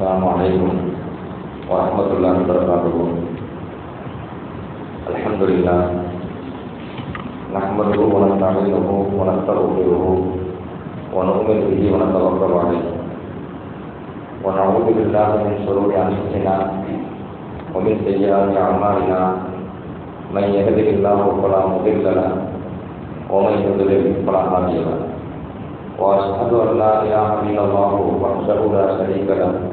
Assalamualaikum warahmatullahi wabarakatuh. Alhamdulillah. Nahmaduhu wa nasta'inuhu wa nastaghfiruhu wa nu'minu bihi wa natawakkalu alayhi. Wa na'udzu billahi min shururi anfusina wa min sayyiati a'malina. Man yahdihillahu fala mudilla lahu wa man yudlil fala hadiya lahu. Wa asyhadu an la ilaha illallah wahdahu la syarika lahu.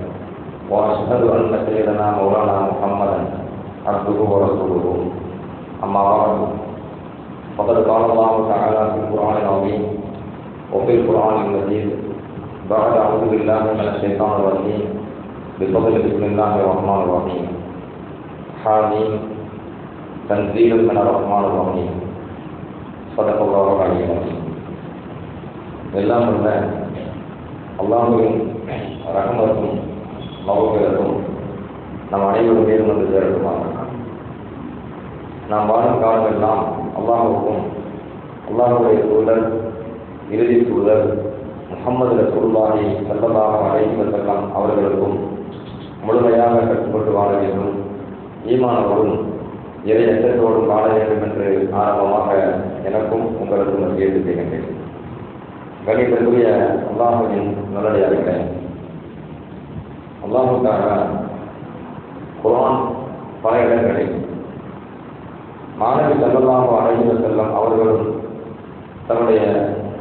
وأشهد أن سيدنا مولانا محمدا عبده ورسوله. أما بعد فقد قال الله تعالى في القرآن العظيم وفي القرآن المجيد بعد أعوذ بالله من الشيطان الرجيم بفضل بسم الله الرحمن الرحيم. حاميم تنزيل من الرحمن الرحيم. صدق الله العلي العظيم. எல்லாம் உள்ள அல்லாஹ்வின் ரஹ்மத்தும் மகவுகளும் நம் அனைவரும் பேரும் வந்து சேரட்டுமாக. நாம் வாழும் காலமெல்லாம் அல்லாஹுக்கும் அல்லாஹுடைய தூதர் இறுதி தூதர் முஹம்மது ரசூலுல்லாஹி ஸல்லல்லாஹு அலைஹி வஸல்லம் அவர்களுக்கும் முழுமையாக கட்டுப்பட்டு வாழ வேண்டும், ஈமானோடும் இறை அச்சத்தோடும் வாழ வேண்டும் என்று ஆரம்பமாக எனக்கும் உங்களுக்கும் நம்பிக்கை செய்கின்றேன். கணிதற்குரிய அல்லாஹுவின் நல்லடியார்களே, அல்லாஹ் தஆலா குர்ஆன் பல இடங்களில் மாணவி ஸல்லல்லாஹு அலைஹி வஸல்லம் அவர்களும் தன்னுடைய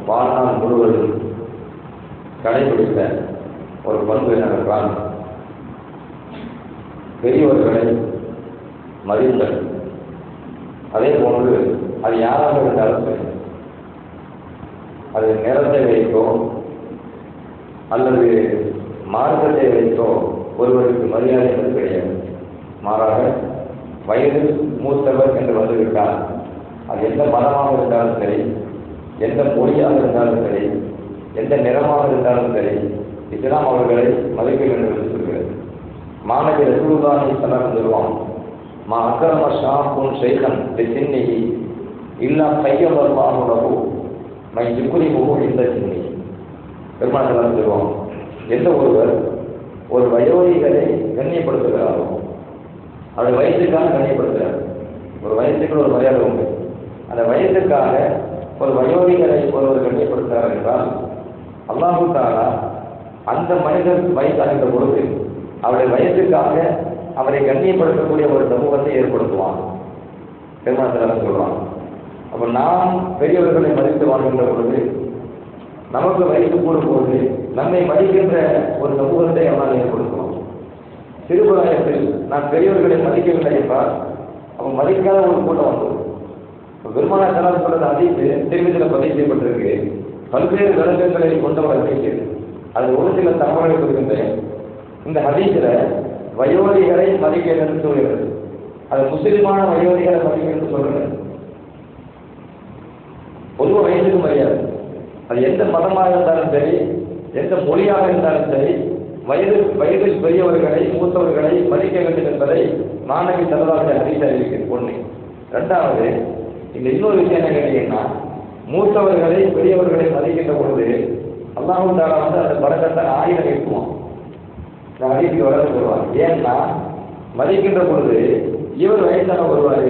வாழ்நாள் முழுவதும் கடைபிடித்த ஒரு பண்பு என்னவென்றால் பெரியவர்களை மதித்தல். அதே போன்று அது யாராக இருந்தாலும் சரி, அது நேரத்தை வைத்தோ அல்லது மார்க்கத்தை வைத்தோ ஒருவருக்கு மரியாதை என்பது கிடையாது. மாறாக வயது மூத்தவர் என்று வந்துவிட்டால் அது எந்த மதமாக இருந்தாலும் சரி, எந்த மொழியாக இருந்தாலும் சரி, எந்த நிறமாக இருந்தாலும் சரி, இஸ்லாம் அவர்களை மதிக்க வேண்டும் என்று சொல்கிறது. மாணவி ரசூலுல்லாஹி ஸல்லல்லாஹு சொல்லுவான், மா அக்ரம ஷாஃபுன் ஷைഖன் பிசின்னிஹி இல்லா கையவல்லாஹு லஹு மை யுக்ரிமுஹு இந்த சின்னி. பெருமாள் சொல்லுவான், எந்த ஒருவர் ஒரு வயோதிகரை கண்ணியப்படுத்துகிறாரோ, அவருடைய வயசுக்காக கண்ணியப்படுத்துகிறார். ஒரு வயசுக்கு ஒரு மரியாதை உண்டு. அந்த வயசுக்காக ஒரு வயோதிகரை ஒருவர் கண்ணியப்படுத்துகிறார் என்றால் அல்லாஹு தஆலா அந்த மனிதர் வயசாகின்ற பொழுது அவருடைய வயசுக்காக அவரை கண்ணியப்படுத்தக்கூடிய ஒரு சமூகத்தை ஏற்படுத்துவான். பெருமாள் சொல்லுவான். அப்போ நாம் பெரியவர்களை மதித்து வாழ்கின்ற பொழுது, நமக்கு வயசு கூடும் போது நம்மை மதிக்கின்ற ஒரு சமூகத்தை அவனால் ஏற்படுத்துவோம். சிறுபிராயத்தில் நான் பெரியவர்களை மதிக்கவில்லை என்றால் அவன் மதிக்காத ஒரு கூட்டம் வந்தது. பெருமானார் ஸல்லல்லாஹு சொல்றது ஹதீஸ் திருமதியில் பதிவு செய்யப்பட்டிருக்கு. பல்வேறு விளக்கங்களை கொண்டவர் ஹதீஸ். அது ஒரு சில தகவல்கள் இருக்கின்றன. இந்த ஹதீஸில் வயோதிகரை மதிக்க என்று சொல்கிறது. அது முஸ்லிமான வயோதிகரை மதிக்க என்று சொல்கிறது. பொதுவாக வயசுக்கு மரியாதை, அது எந்த மதமாக இருந்தாலும் சரி, எந்த மொழியாக இருந்தாலும் சரி, வயதில் பெரியவர்களை மூத்தவர்களை மதிக்க வேண்டும் என்பதை மாணவி ஸல்லல்லாஹு அலைஹி அறிவிக்கிறது. ஒன்று. ரெண்டாவது, இந்த இன்னொரு விஷயம் என்ன கேட்டீங்கன்னா, மூத்தவர்களை பெரியவர்களை மதிக்கின்ற பொழுது அல்லாஹ் தஆலா வந்து அந்த பரக்கத்தை ஆயிரம் வைக்குவான். ஹதீஸில் வளர்ந்து சொல்வார். ஏன்னா மதிக்கின்ற பொழுது இவர் வயசான வருவார்,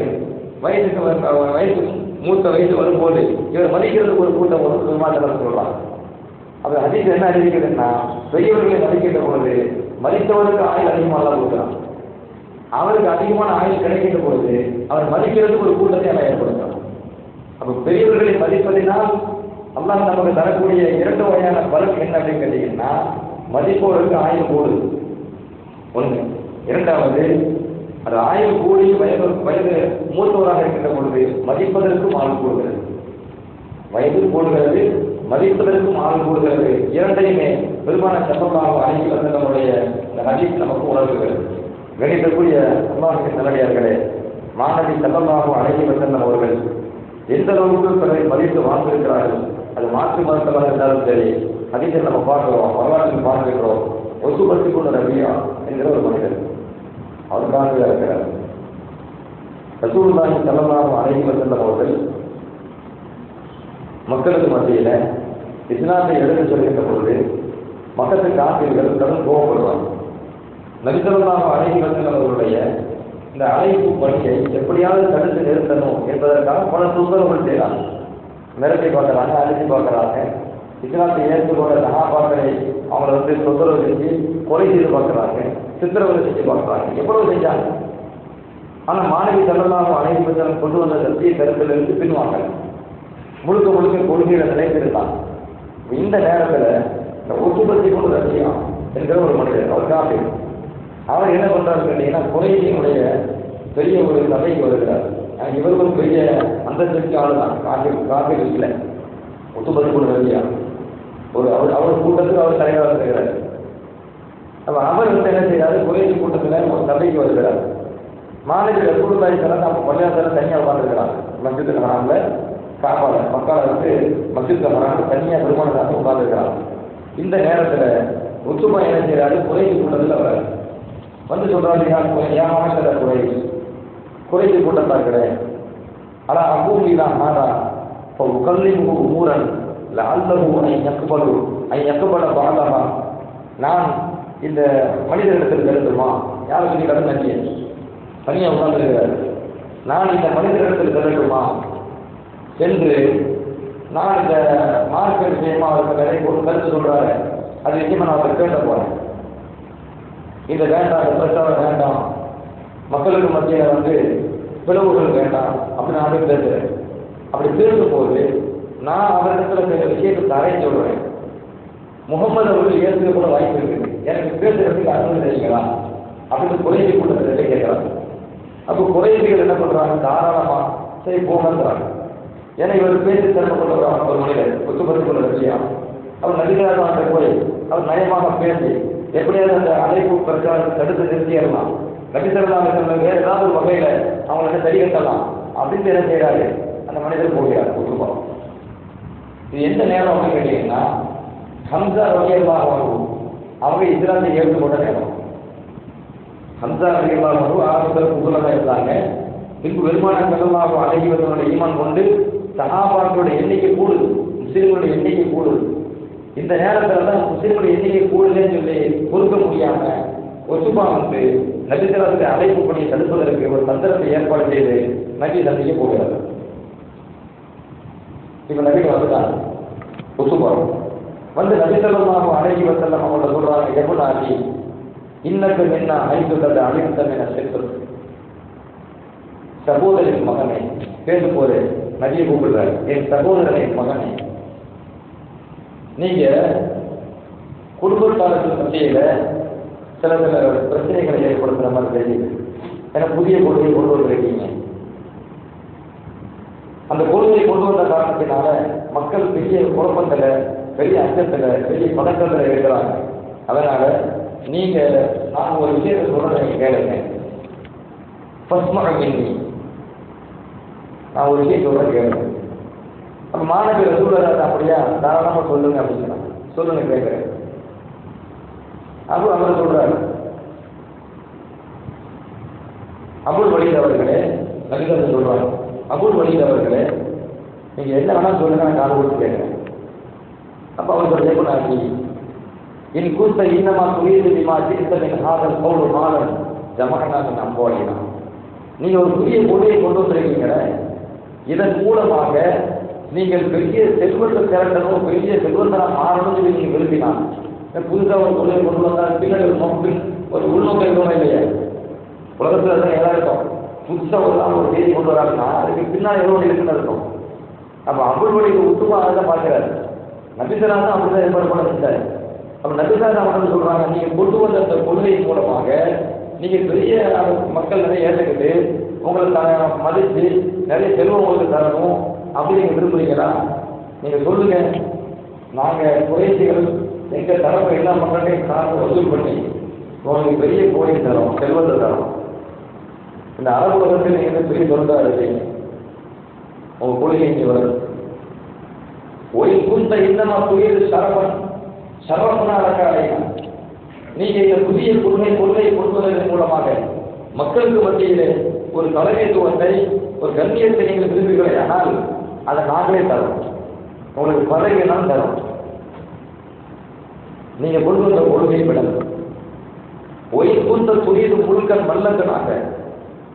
வயசு மூத்த வயசு வரும்போது இவர் மதிக்கிறதுக்கு ஒரு கூட்டம் ஒரு பெருமாள் சொல்றாங்க. அது ஹதீஸ் என்ன அறிவிக்கிறதுன்னா, பெரியவர்களை மதிக்கின்ற பொழுது மதித்தவருக்கு ஆயுள் அதிகமாக கொடுக்குறான். அவருக்கு அதிகமான ஆயுள் கிடைக்கின்ற பொழுது அவர் மதிக்கிறதுக்கு ஒரு கூட்டத்தை எல்லாம் ஏற்படுத்துறான். அப்போ பெரியவர்களை மதிப்பதினால் அல்லாஹ் நமக்கு தரக்கூடிய இரண்டு வகையான பலன் என்ன அப்படின்னு கேட்டீங்கன்னா, மதிப்பவருக்கு ஆயுள் கூடுது ஒன்று. இரண்டாவது, அது ஆயுள் கூடி வயது மூத்தவராக இருக்கின்ற பொழுது மதிப்பதற்கும் ஆள் கூடுகிறது. வயது கூடுகிறது, மதிப்பதற்கும் ஆள் கூடுகிறது. இரண்டையுமே பெருமானார் ஸல்லல்லாஹு அலைஹி வஸல்லமுடைய இந்த ஹதீஸ் நமக்கு உணர்த்துகிறது. கணிதக்கூடிய அல்லாஹ்வின் நல்லடியார்களே, மாணவி ஸல்லல்லாஹு அலைஹி வஸல்லம் அவர்கள் எந்த அளவுக்கு பிறரை மதித்து வாழ்ந்திருக்கிறார்கள், அது மாற்று மதத்தமாக இருந்தாலும் சரி, ஹதீஸை நம்ம பார்க்கிறோம், வரலாற்றில் பார்க்கிறோம். ஒசுபத்தி கொண்ட நபியா என்கிற ஒரு மனிதர் அவருக்காக இருக்கிறார். ரசூலுல்லாஹி ஸல்லல்லாஹு அலைஹி வஸல்லம் அவர்கள் மக்களுக்கு மத்தியில் இஸ்லாத்தை எடுத்து சொல்கின்ற பொழுது மக்களுக்கு காப்பீர்கள் கடும் கோபப்படுவாங்க. நபி ஸல்லல்லாஹு அலைஹி வஸல்லம் அவர்களுடைய இந்த அழைப்பு பணியை எப்படியாவது தடுத்து நிறுத்தணும் என்பதற்காக பல தொந்தரவுகள் செய்யறாங்க. மிரட்டி பார்க்கறாங்க, அழிச்சு பார்க்கறாங்க. இஸ்லாத்தை ஏற்றுக்கொண்ட சஹாபாக்களை அவங்களை தொந்தரவு செஞ்சு கொலை செய்து பார்க்கறாங்க, சித்திரவதை செஞ்சு பார்க்கறாங்க, எவ்வளவு செஞ்சாங்க. ஆனால் மாணவி ஸல்லல்லாஹு அலைஹி வஸல்லம் கொண்டு வந்த சத்திய கருத்திலிருந்து பின்வாங்க, முழுக்க முழுக்க கொள்கையில நிலைத்திருந்தாங்க. இந்த நேரத்தில் இந்த ஒத்துபத்தி கொண்டு ரசியா என்கிற ஒரு மனிதர், அவர் காஃபிர், அவர் என்ன பண்றாரு கேட்டீங்கன்னா, குறைஷியினுடைய பெரிய ஒரு சபைக்கு வருகிறார். இவர் ஒரு பெரிய அந்தஸ்துக்கு ஆள் தான், காஃபிர் இல்லை. ஒத்துபத்தி கொண்டு ரசியா ஒரு அவர் கூட்டத்துக்கு அவர் தலைவராக இருக்கிறார். அப்போ அவர் என்ன செய்யறாரு, குறைஷி கூட்டத்தில் ஒரு சபைக்கு வருகிறார். மாநில ரசூலுல்லாஹி ஸல்லல்லாஹு அலைஹி வஸல்லம் பள்ளியாசல தனியாக உட்கார்ந்துருக்கிறாங்க. மஸ்ஜிதுல் ஹராம்ல காபால மக்கால மஸ்ஜிதுல் ஹராம்ல தனியாக பெருமானாக உட்கார்ந்துருக்கிறாங்க. இந்த நேரத்தில் உத்துபா என்ன செய்யறாரு, குறைஷி கூட்டத்தில் வர்றாரு. வந்து சொல்றாரு, ஏமாற்ற குறைஷி கூட்டத்தான் கிடையாது. ஆனால் அபூமிலா மாறா இப்போ உகல்லிமு ஊரன் அல்லஹு ஐ யக்பல பாலஹா, நான் இந்த மனிதனிடத்தில் கருத்துமா, யாரும் சொல்லி கடந்து நம்பிய தனியாக உட்கார்ந்துருக்கிறார். நான் இந்த மனிதனிடத்தில் கருத்துமா என்று நான் இந்த மார்க்க விஷயமா அவருக்கு நிறைய ஒரு கருத்து சொல்றாரு. அது விஷயமா நான் அவருக்கு கேட்ட போறேன். இந்த வேண்டாம், இந்த பிரச்சாரம் வேண்டாம், மக்களுக்கு மத்தியில் பிளவுகள் வேண்டாம் அப்படின்னு நான் பேசுறேன். அப்படி பேசும்போது நான் அவரிடத்துல சில விஷயத்தை தரையை சொல்றேன். முகமது அவர்கள் ஏற்றுக்க கூட வாய்ப்பு இருக்குது, எனக்கு பேசுறதுக்கு அனுமதி தெரியுங்களா அப்படின்னு குறைசி கூட்டத்தை கேட்கிறாங்க. அப்போ குறைசிகள் என்ன பண்றாங்க, தாராளமா சரி போகிறாங்க. ஏன்னா இவர் பேசி திறமை கொள்ளுறாங்க. ஒரு மனிதர் ஒத்துப்பதி கொள்ள விஷயம் அவர் நடிகராக போய் அவர் நயமாக பேசி எப்படியாவது அந்த அழைப்பு பிரச்சாரத்தை தடுத்து நிறுத்திடலாம், நபிசரலாக வேற ஏதாவது ஒரு வகையில அவங்களுக்கு சரி கட்டலாம் அப்படின்னு என்ன செய்யறாரு, அந்த மனிதர் போகிறார் ஒத்துப்பா. இது எந்த நேரம் அப்படின்னு கேட்டீங்கன்னா, ஹம்சா ரலியல்லாஹு அன்ஹு அவங்க இஸ்லாத்தை ஏற்றுக்கொண்ட நேரம். ஹம்சா ரலியல்லாஹு அன்ஹு ஆரம்பத்தில் புகழாக இருந்தாங்க. பின்பு பெருமானார் ஸல்லல்லாஹு அலைஹி வஸல்லம் ஈமான் கொண்டு சஹாபாக்களுடைய எண்ணிக்கை கூடுது, முஸ்லிம்களுடைய எண்ணிக்கை கூடுது. இந்த நேரத்தில் தான் முஸ்லிம்களுடைய எண்ணிக்கை கூடுதுன்னு சொல்லி பொறுக்க முடியாம ஒத்துமா நபிசரத்தை அழைப்பு பணியை தடுப்பதற்கு ஒரு தந்திரத்தை ஏற்பாடு செய்து நபி சந்திக்க போகிறார். இப்ப நபிக்கு வந்துட்டாங்க. ஒத்துமா வந்து நபி ஸல்லல்லாஹு அலைஹி வஸல்லம் அவங்கள சொல்றாங்க, எவ்வளவு ஆகி இன்னக்கு என்ன ஐந்துள்ளது அழித்தம் என சேர்த்து சகோதரின் மகனே பேசு போது நபியை கூப்பிடுறாரு, என் சகோதரனின் மகனே, நீங்க குடும்பத்தாருக்கு மத்தியில சில பிரச்சனைகளை ஏற்படுத்துற மாதிரி தெரியுது. ஏன்னா புதிய கொள்கையை கொண்டு வந்திருக்கீங்க. அந்த கொள்கையை கொண்டு வந்த காரணத்தினால மக்கள் பெரிய குழப்பத்துல, பெரிய அச்சத்துல, பெரிய பதக்கத்துல இருக்கிறாங்க. அதனால நீங்க நான் ஒரு விஷயத்தை சொல்றேன், நீங்க கேளுங்க. நான் ஒரு விஷயம் சொல்றேன் கேளுங்க. அப்ப மாணவி ரசூலுல்லாஹி அப்படியா தாராளமா சொல்லுங்க அப்படின்னு சொல்லுங்க கேட்கிறேன். அப்போ அவர் சொல்றாரு, அபுல் வலீத் அவர்களே, நபிகள் சொல்றாங்க, அபுல் வலீத் அவர்களே நீங்க என்ன வேணா சொல்லுங்க, நான் காது கொடுத்து கேட்கிறேன். அப்ப அவர் சொல்றாங்க, என் கூத்த இன்னமா துணிது விமா தீர்த்தமின் ஆதல் பவுல் மாலன் ஜமகனாக நம்போலினா, நீங்க ஒரு புதிய கொள்கையை கொண்டு வந்திருக்கீங்க. இதன் மூலமாக நீங்கள் பெரிய செல்வத்தை திரட்டணும், பெரிய செல்வத்தை மாறணும்னு சொல்லி நீங்க விரும்பினாங்க. புதுசாக ஒரு கொள்கையை கொண்டு வந்தால் பின்னாடி ஒரு உள்நோக்கம் இருக்கணும் இல்லையா? உலகத்தில் தான் எல்லாருக்கும் புதுசாக ஒரு செய்தி கொண்டு வராங்கன்னா அதுக்கு பின்னால் எவ்வளோ இருக்குன்னு இருக்கும். அப்போ அபுல் வலீத் உத்துமா அதை தான் பார்க்கிறாரு. நபிசரா தான் அப்படிதான் ஏற்பாடு பண்ண செஞ்சாரு. அப்போ நபிசரா அவங்க சொல்றாங்க, நீங்க கொண்டு வந்த அந்த கொள்கையின் மூலமாக நீங்க பெரிய மக்கள் நிறைய ஏற்றுக்கிட்டு உங்களை மதித்து நிறைய செல்வம் உங்களுக்கு தரணும் அப்படி நீங்க விரும்புறீங்களா? நீங்க சொல்லுங்க, நாங்க குறைசிகள் எங்க தரப்பு எல்லா மக்களையும் காசு வசூல் பண்ணி உங்களுக்கு பெரிய கோழி தரோம், செல்வத்தை தரோம். இந்த அரபு உலகத்தில் நீங்க பெரிய தொழிலாக இருக்கீங்க, உங்க கொள்கை இங்கே வருது. ஒரு குறித்த இன்னமா புயல் சரவணா அலக்காலையா, நீங்க இந்த புதிய கொள்கையை கொடுப்பதன் மூலமாக மக்களுக்கு மத்தியிலே ஒரு தலைமைத்துவத்தை, ஒரு கண்ணியத்தை நீங்கள் விரும்புகிறீர்களே, ஆனால் அதை நாங்களே தரோம், உங்களுக்கு பதவியெல்லாம் தரோம். நீங்க கொண்டு வந்த கொள்கை விடணும். ஒய்கூந்த துரியது முழுக்கன் மல்லக்கனாக.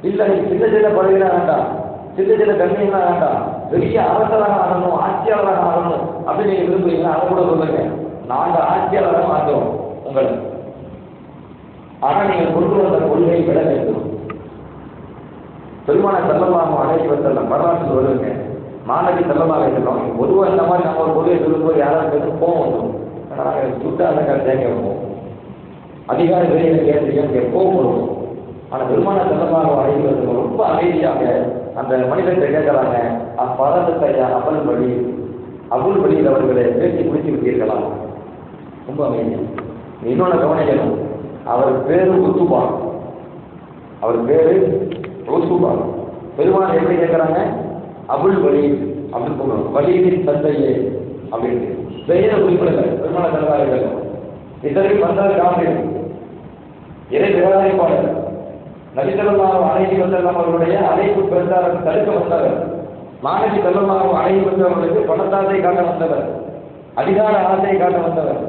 இல்லை நீ சின்ன சின்ன பதவியா வேண்டாம், சின்ன சின்ன கண்ணியமா வேண்டாம், பெரிய அரசராக ஆகணும், ஆட்சியாளராக ஆகணும் அப்படின்னு நீங்க விரும்புறீங்களா? அதை கூட சொல்லுங்க, நாங்க ஆட்சியாளராக மாற்றோம் உங்களை. ஆனா நீங்க கொண்டு வந்த கொள்கை விட வேண்டும். பெருமான ஸல்லல்லாஹு அலைஹி வஸல்லம் வரலாற்று வருங்க, மாணவி ஸல்லல்லாஹு அலைஹி வஸல்லம் பொதுவாக இந்த மாதிரி நம்ம ஒரு கொள்கையை சொல்லும்போது யாராவது கோவம் வந்துடும். நாங்கள் சுட்டாக தேங்க வைப்போம், அதிகார வெளியில கேட்டு கோவம் வருவோம். ஆனால் பெருமான ஸல்லல்லாஹு அலைஹி வஸல்லம் ரொம்ப அமைதியாக அந்த மனிதர்கிட்ட கேட்கறாங்க, அப்பறத்தையா அபுல் வழியில் அவர்களை பேசி முடிச்சு விட்டீர்களாம். ரொம்ப அமைதியா. இன்னொன்று கவனிக்கணும், அவர் பேரு உத்துபா, அவர் பேரு உத்துபா. பெருமாள் எப்படி கேட்கறாங்க? அபுல் வலி அப்படின்னு சொல்லுவாங்க, வலியின் தந்தையே அப்படின்னு பெயரை குறிப்பிடல. பெருமாள் தலைவார்கள் இதற்கு வந்தால் காரணம் இறை விவகாரிப்பாளர் நபி ஸல்லல்லாஹு அலைஹி வஸல்லம் அவர்களுடைய அழைப்பு பிரச்சாரம் தடுக்க வந்தவர். மாணவி ஸல்லல்லாஹு அலைஹி வஸல்லம் அவர்களுக்கு பணத்தாசை காட்ட வந்தவர், அதிகார ஆசையை காட்ட வந்தவர்,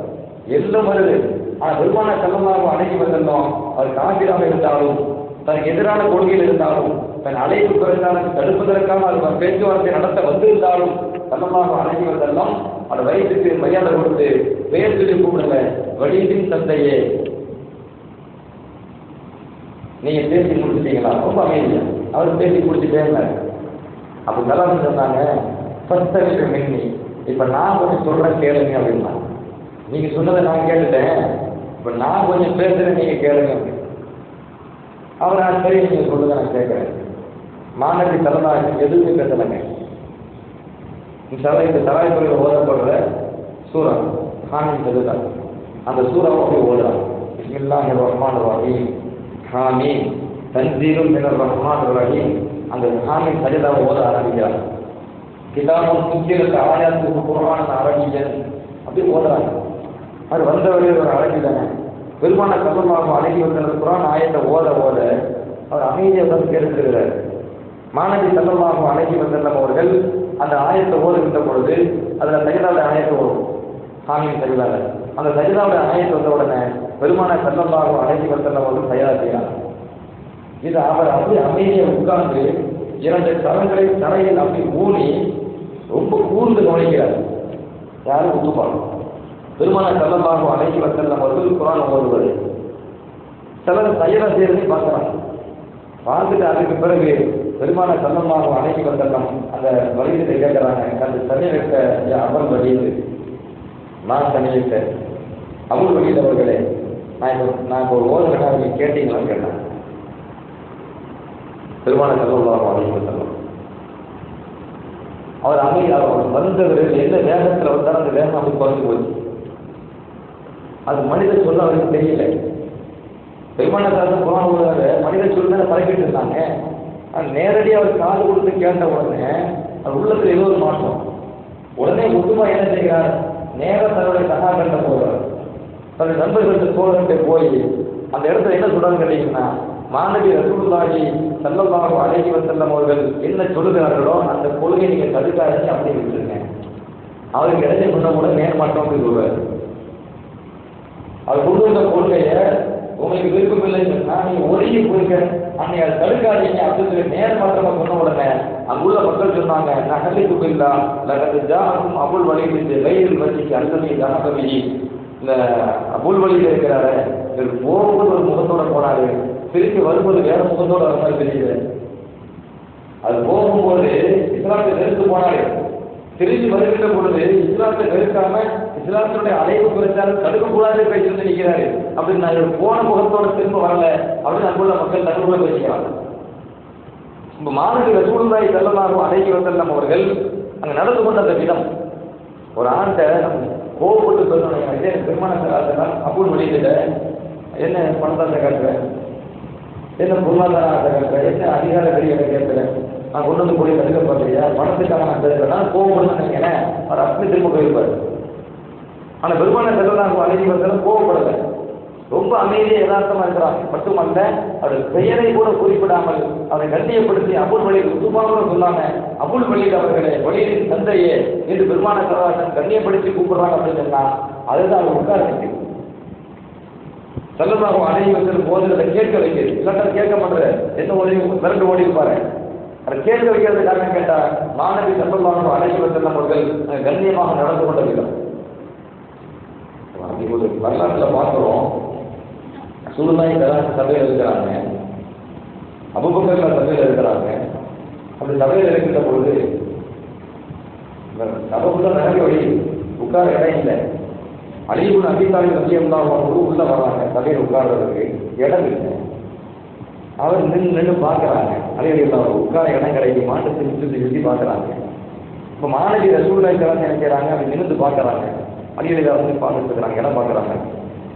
எல்லாம் வருது. ஆனால் பெருமான ஸல்லல்லாஹு அலைஹி வஸல்லம் அவர் காபிராக இருந்தாலும், தனக்கு எதிரான கொள்கையில் இருந்தாலும், தன் அழைப்பு பிரச்சாரம் தடுப்பதற்காக அவர் பேச்சுவார்த்தை நடத்த வந்திருந்தாலும் ஸல்லல்லாஹு அலைஹி வஸல்லம் அவர் வயசுக்கு மரியாதை கொடுத்து பெயர் சொல்லி கூப்பிடுங்க, வலியின் தந்தையே நீங்க பேசி முடிச்சுட்டீங்களா? ரொம்ப அமைதியா அவர் பேசி முடிச்சுட்டே இருந்தார். அப்போ நல்லா சொன்னாங்க, ஃபஸ்ட் மின்னி, இப்ப நான் கொஞ்சம் சொல்றேன் கேளுங்க அப்படின்னா. நீங்க சொன்னதை நான் கேட்டுட்டேன், இப்ப நான் கொஞ்சம் பேசுறேன், நீங்க கேளுங்க. அவர் சரி நீங்க சொல்றதை நான் கேட்கிறேன். மாணவி ஸல்லல்லாஹு எதுவுமே பேசலைங்க. இந்த தலாய்புரியில் ஓதப்படுற சூரா ஹாமீம் சஜதா, அந்த சூறாவை போய் ஓதுறாங்க. பிஸ்மில்லாஹிர் ரஹ்மானிர் ரஹீம், ஹாமீம் தன்சீலும் மினர் ரஹ்மானிர் ரஹீம். அந்த ஹாமீம் சஜதாவை ஓத ஆரம்பிக்கிறாங்க. கிதாபுன் சுக்கிரத் ஆயாத்துக்கு குர்ஆன் அரபியன் அப்படி ஓதுறாங்க. அது வந்தவரே ஒரு அரபி தானே. பெருமான ஸல்லல்லாஹு அலைஹி வஸல்லம் குர்ஆன் ஆயத்தை ஓத அவர் அமைதியை வந்து கேட்டுக்கிறார். மாணவி ஸல்லல்லாஹு அலைஹி வஸல்லம் அவர்கள் அந்த ஆயத்தை ஓதுகின்ற பொழுது அதுல சஜதாவுடைய ஆயத்தை ஓடும், ஹாமீம் சஜதால. அந்த சஜதாவுடைய ஆயத்தை வந்த உடனே பெருமான ஸல்லல்லாஹு அலைஹி வஸல்லம் அவர்கள் தயார் செய்கிறார். இது அவர் அப்படி அமைதியை உட்கார்ந்து இரண்டு கரங்களை தரையில் அப்படி ஊனி ரொம்ப கூர்ந்து கவனிக்கிறார். யாரும் ஒத்துப்பாங்க. பெருமான ஸல்லல்லாஹு அலைஹி வஸல்லம் அவர்கள் குர்ஆன் ஓதுவது சிலர் சஜதா செய்யறதை பார்க்கிறாங்க. பார்த்துட்டு அதுக்கு பிறகு பெருமான ஸல்லல்லாஹு அலைஹி வஸல்லம் அந்த வலியத்தை கேட்கிறாங்க, அந்த சமீபத்தை அபுல் வலீத், நான் சமீபத்தை அபுல் வலீத் அவர்களே, நான் ஒரு ஓதுனா நீங்க கேட்டீங்களான்னு கேட்டாங்க. பெருமான ஸல்லல்லாஹு அலைஹி வஸல்லம் அவர் அவர் வந்தவர் எந்த வேகத்தில் வந்தாலும் அந்த வேகம் அப்படி குறைஞ்சு போச்சு. அது மனிதர் சொல்ல அவருக்கு தெரியல. பெருமான குர்ஆன் ஓதுறாரு, மனிதர் சொல்ல பழகிட்டு இருந்தாங்க. நேரடியாக அவர் காது கொடுத்து கேட்ட உடனே அவர் உள்ளத்தில் ஏதோ ஒரு மாற்றம். உடனே உத்துமா என்ன செய்கிறார்? நேராக தன்னுடைய சகாக்கள்கிட்ட போகிறார். தன்னுடைய நண்பர்களுக்கு தோழர்கிட்ட போய் அந்த இடத்துல என்ன சொல்றாங்க கேட்டீங்கன்னா, மாணவி ரசூலுல்லாஹி ஸல்லல்லாஹு அலைஹி வஸல்லம் அவர்கள் என்ன சொல்லுகிறார்களோ அந்த கொள்கையை நீங்க தடுக்காதீங்க அப்படின்னு விட்டுருங்க. அவருக்கு இடத்தை சொன்ன கூட நேர் மாற்றம் அப்படின்னு சொல்லுவார். அவர் கொண்டு வந்த கொள்கையை உங்களுக்கு விருப்பம் இல்லைன்னா நீங்க ஒதுங்கி போயிருக்க, அன்னை அதை தடுக்காதீங்க அப்படின்னு நேர் மாற்றமா சொன்ன உடனே அங்குள்ள மக்கள் சொன்னாங்க, நகலிக்கு போயில்லா லகது ஜாஹும் அபுல் வலீத் கையில் வச்சிக்கு அல்லது ஜனகவி. இந்த அபுல் வலீத் இருக்கிறாரு, இவர் போகும்போது ஒரு முகத்தோட போனாரு, திருப்பி வரும்போது வேற முகத்தோட வர மாதிரி தெரியுது. அது போகும்போது இஸ்லாத்தை வெறுத்து போனாரு, திரும்பி வருகின்ற பொழுது இஸ்லாத்தை வெறுக்காம இஸ்லாத்தினுடைய அழைப்பு பிரச்சாரம் தடுக்கக்கூடாது பேசிட்டு நிற்கிறாரு அப்படின்னு நான் இவர் போன முகத்தோட திரும்ப வரல அப்படின்னு அங்குள்ள மக்கள் தடுப்புல பேசிக்கிறாங்க. இப்ப மாணவி ரசூலுல்லாஹி ஸல்லல்லாஹு அலைஹி வஸல்லம் அவர்கள் அங்க நடந்து கொண்ட அந்த விதம், ஒரு ஆண்ட கோவப்பட்டு சொல்லணும், இதே பெருமான அபுல் வலீத் என்ன பணத்தாசை காட்டுறேன், என்ன பொருளாதார ஆசை காட்டுறேன், என்ன அதிகார வெளியில கேட்கிறேன், நான் கொண்டு வந்து போய் தடுக்க பார்க்கலையா, பணத்துக்காக நான் பேசுறேன்னா கோவப்படணும்னு நினைக்கிறேன். அவர் அப்படி திரும்ப போயிருப்பார். ஆனால் பெருமான ஸல்லல்லாஹு அலைஹி வஸல்லம் கோவப்படலை, ரொம்ப அமைதியை யதார்த்தமா இருக்கிறாங்க. மட்டுமல்ல அவர் பெயரை கூட குறிப்பிடாமல் அவரை கண்ணியப்படுத்தி அபுல் வலீத் உத்துமாவோட சொல்லாம அபுல் வலீத் அவர்களே, வலீதின் தந்தையே என்று பெருமான ஸல்லல்லாஹு கண்ணியப்படுத்தி கூப்பிடுறாங்க அப்படின்னு சொன்னா அதுதான் அவர் உட்கார ஸல்லல்லாஹு அலைஹி வஸல்லம் போதுறதை கேட்க வைக்கிறது. இல்லாட்டா கேட்க மாட்டேற என்ன ஓடி விரண்டு ஓடி இருப்பாரு. அதை கேட்க வைக்கிறது காரணம் கேட்டா மாணவி ஸல்லல்லாஹு அலைஹி வஸல்லம் அவர்கள் கண்ணியமாக நடந்து கொண்ட விதம். ஒரு வரலாற்றுல பார்க்கிறோம். ரசூலுல்லாஹி சபையில் இருக்கிறாங்க, அபூபக்கர் சபையில் இருக்கிறாங்க. அப்படி சபையில் இருக்கின்ற பொழுது சபைக்குள்ள நிறைய வழி உட்கார இடம் இல்லை. அலி இப்னு அபீ தாலிப் ரலியல்லாஹு அன்ஹு உள்ள வராங்க. சபையில் உட்கார்றதுக்கு இடம் இல்லை. அவர் நின்று பார்க்குறாங்க. அலி ரலியல்லாஹு உட்கார இடம் கிடைக்குமான்னு சுற்றி பார்க்குறாங்க. இப்போ மாணவி ரசூலுல்லாஹி நினைக்கிறாங்க. அப்படி நின்று பார்க்குறாங்க. அலி ரலியல்லாஹு வந்து பார்த்துட்டு இருக்கிறாங்க, இடம் பார்க்குறாங்க.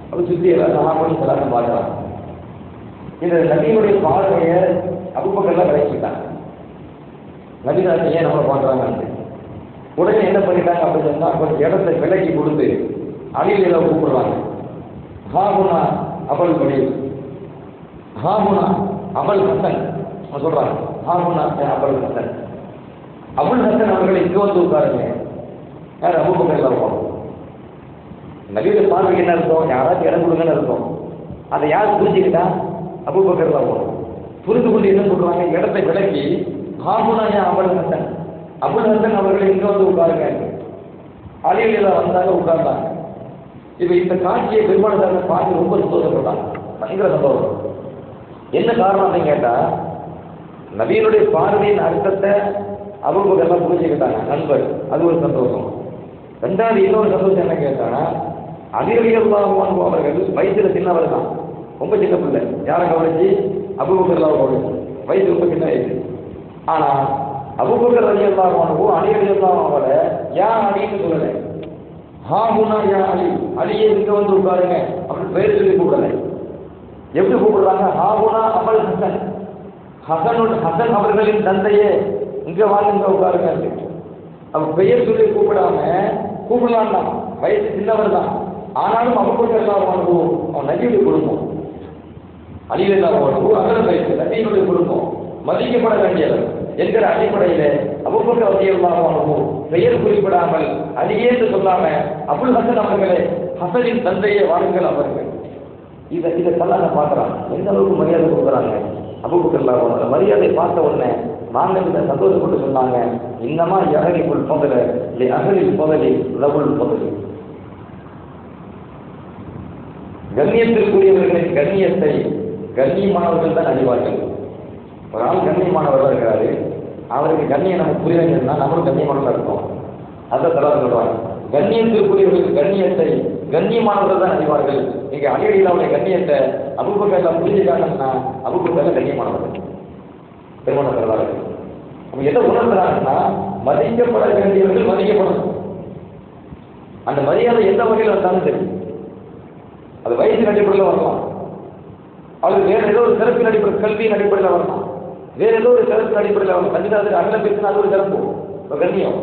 அப்படி சுற்றி எல்லாரும் சஹாபாக்கள் எல்லாரும் பார்க்குறாங்க. இந்த நபியினுடைய பார்வையை அபூபக்கர்லாம் விளக்கிட்டாங்க. நபிதாசன் ஏன் நம்மளை பார்க்குறாங்க. உடனே என்ன பண்ணிட்டாங்க அப்படின்னு சொன்னால் கொஞ்சம் இடத்தை விலைக்கு கொடுத்து அலியில கூப்பிடுறாங்க. ஹாகுனா அபல் படி, ஹாகுனா அபல் ஹசன் சொல்றாங்க. ஹாகுனா அபல் ஹசன், அபுல் ஹசன் அவர்களை இங்கே வந்து உட்காருங்க. யார்? அபூபக்கர் இருக்கும். நபியுடைய பார்வைக்கு என்ன இருக்கும்? யாராச்சும் இடம் கொடுங்கன்னு இருக்கும். அதை யார் புரிஞ்சுக்கிட்டா? அபூபக்கர் இருக்கும். புரிந்து கொண்டு என்ன சொல்றாங்க? இடத்தை விலக்கி ஹாகுனா அபல் ஹசன், அபுல் ஹசன் அவர்களை இங்கே வந்து உட்காருங்க. அலியில வந்தாங்க, உட்கார்ந்தாங்க. இப்போ இந்த காட்சியை பெருமாள் பார்த்து ரொம்ப சந்தோஷப்பட்டாங்க, பயங்கர சந்தோஷம். என்ன காரணம் அப்படின்னு கேட்டா, நபியினுடைய பார்வையின் அர்த்தத்தை அபூபக்கர்லாம் புரிஞ்சுக்கிட்டாங்க, நண்பர். அது ஒரு சந்தோஷம். ரெண்டாவது இன்னொரு சந்தோஷம் என்ன கேட்டாங்கன்னா, அலி ரலியல்லாஹு அன்ஹு அவர்கள் வயசுல சின்னவர் தான், ரொம்ப சின்ன பிள்ளை. யாரை கவனிச்சு? அபூபக்கர்லாம் கவனிச்சு. வயசு ரொம்ப சின்ன வயசு. ஆனா அபூபக்கர் ரலியல்லாஹு அன்ஹு அலி ரலியல்லாஹு அவரை யா அலின்னு சொல்லலை. ஹாகுனா யா அலி, அலியே இங்க வந்து உட்காருங்க அப்படின்னு பெயர் சொல்லி கூப்பிடலை. எப்படி கூப்பிடுறாங்க? ஹாகுனா அபல் ஹசன், ஹசன் அவர்களின் தந்தையே இங்க வாங்க, இங்க உட்காருங்க. அவன் பெயர் சொல்லி கூப்பிடாம கூப்பிடலாம் தான், வயசு சின்னவர் தான். ஆனாலும் அபூபக்கர் அவன் நபியுடைய குடும்பம், அலி ரலியல்லாஹு அன்ஹு அகல வயசு நபியினுடைய குடும்பம், மதிக்கப்பட வேண்டியவர் என்கிற அடிப்படையில அபூபக்கர் ரலியல்லாஹு அன்ஹு பெயர் குறிப்பிடாமல் அலியே என்று சொல்லாம அபுல் ஹசன் அவர்களே, ஹசனின் தந்தையே வாருங்கள் அவர்கள். இதை கல்லாக பார்க்குறாங்க. எந்த அளவுக்கு மரியாதை கொடுக்குறாங்க அபூபக்கர். மரியாதை பார்த்த உடனே மாநில சந்தோஷப்பட்டு சொன்னாங்க, இன்னமா யஹரிபுல் ஃபضல லிஅஹ்லில் ஃபضலி லஹுல் ஃபضல். கண்ணியத்திற்குரியவர்களின் கண்ணியத்தை கண்ணியமானவர்கள் தான் அறிவார்கள். ஒரு ஆள் கண்ணியமானவர்களாக இருக்கிறாரு, அவருக்கு கண்ணியம் நமக்கு புரியலைன்னா நம்மளும் கண்ணியமானதாக இருக்கும். அதை தலாது சொல்றாங்க. கண்ணியத்திற்குரியவர்களுக்கு கண்ணியத்தை கண்ணியமானவர்கள் தான் அறிவார்கள். இங்க அலியடியிலாவுடைய கண்ணியத்தை அபூபக்கர் புரிஞ்சுக்காங்கன்னா அபூபக்கர் கண்ணியமானவர்கள் பெருமான தரலாறு. அவங்க எதை உணர்ந்துறாங்கன்னா, மதிக்கப்பட வேண்டியவர்கள் மதிக்கப்படணும். அந்த மரியாதை எந்த வகையில் வந்தாலும் சரி, அது வயசின் அடிப்படையில் வரலாம், அவருக்கு வேற ஏதோ ஒரு சிறப்பின் அடிப்படை, கல்வியின் அடிப்படையில் வரலாம், வேற ஏதோ ஒரு சிறப்பின் அடிப்படையில் வரலாம். கண்டிப்பாக அகல பேசினா அது ஒரு சிறப்பு, கண்ணியம்.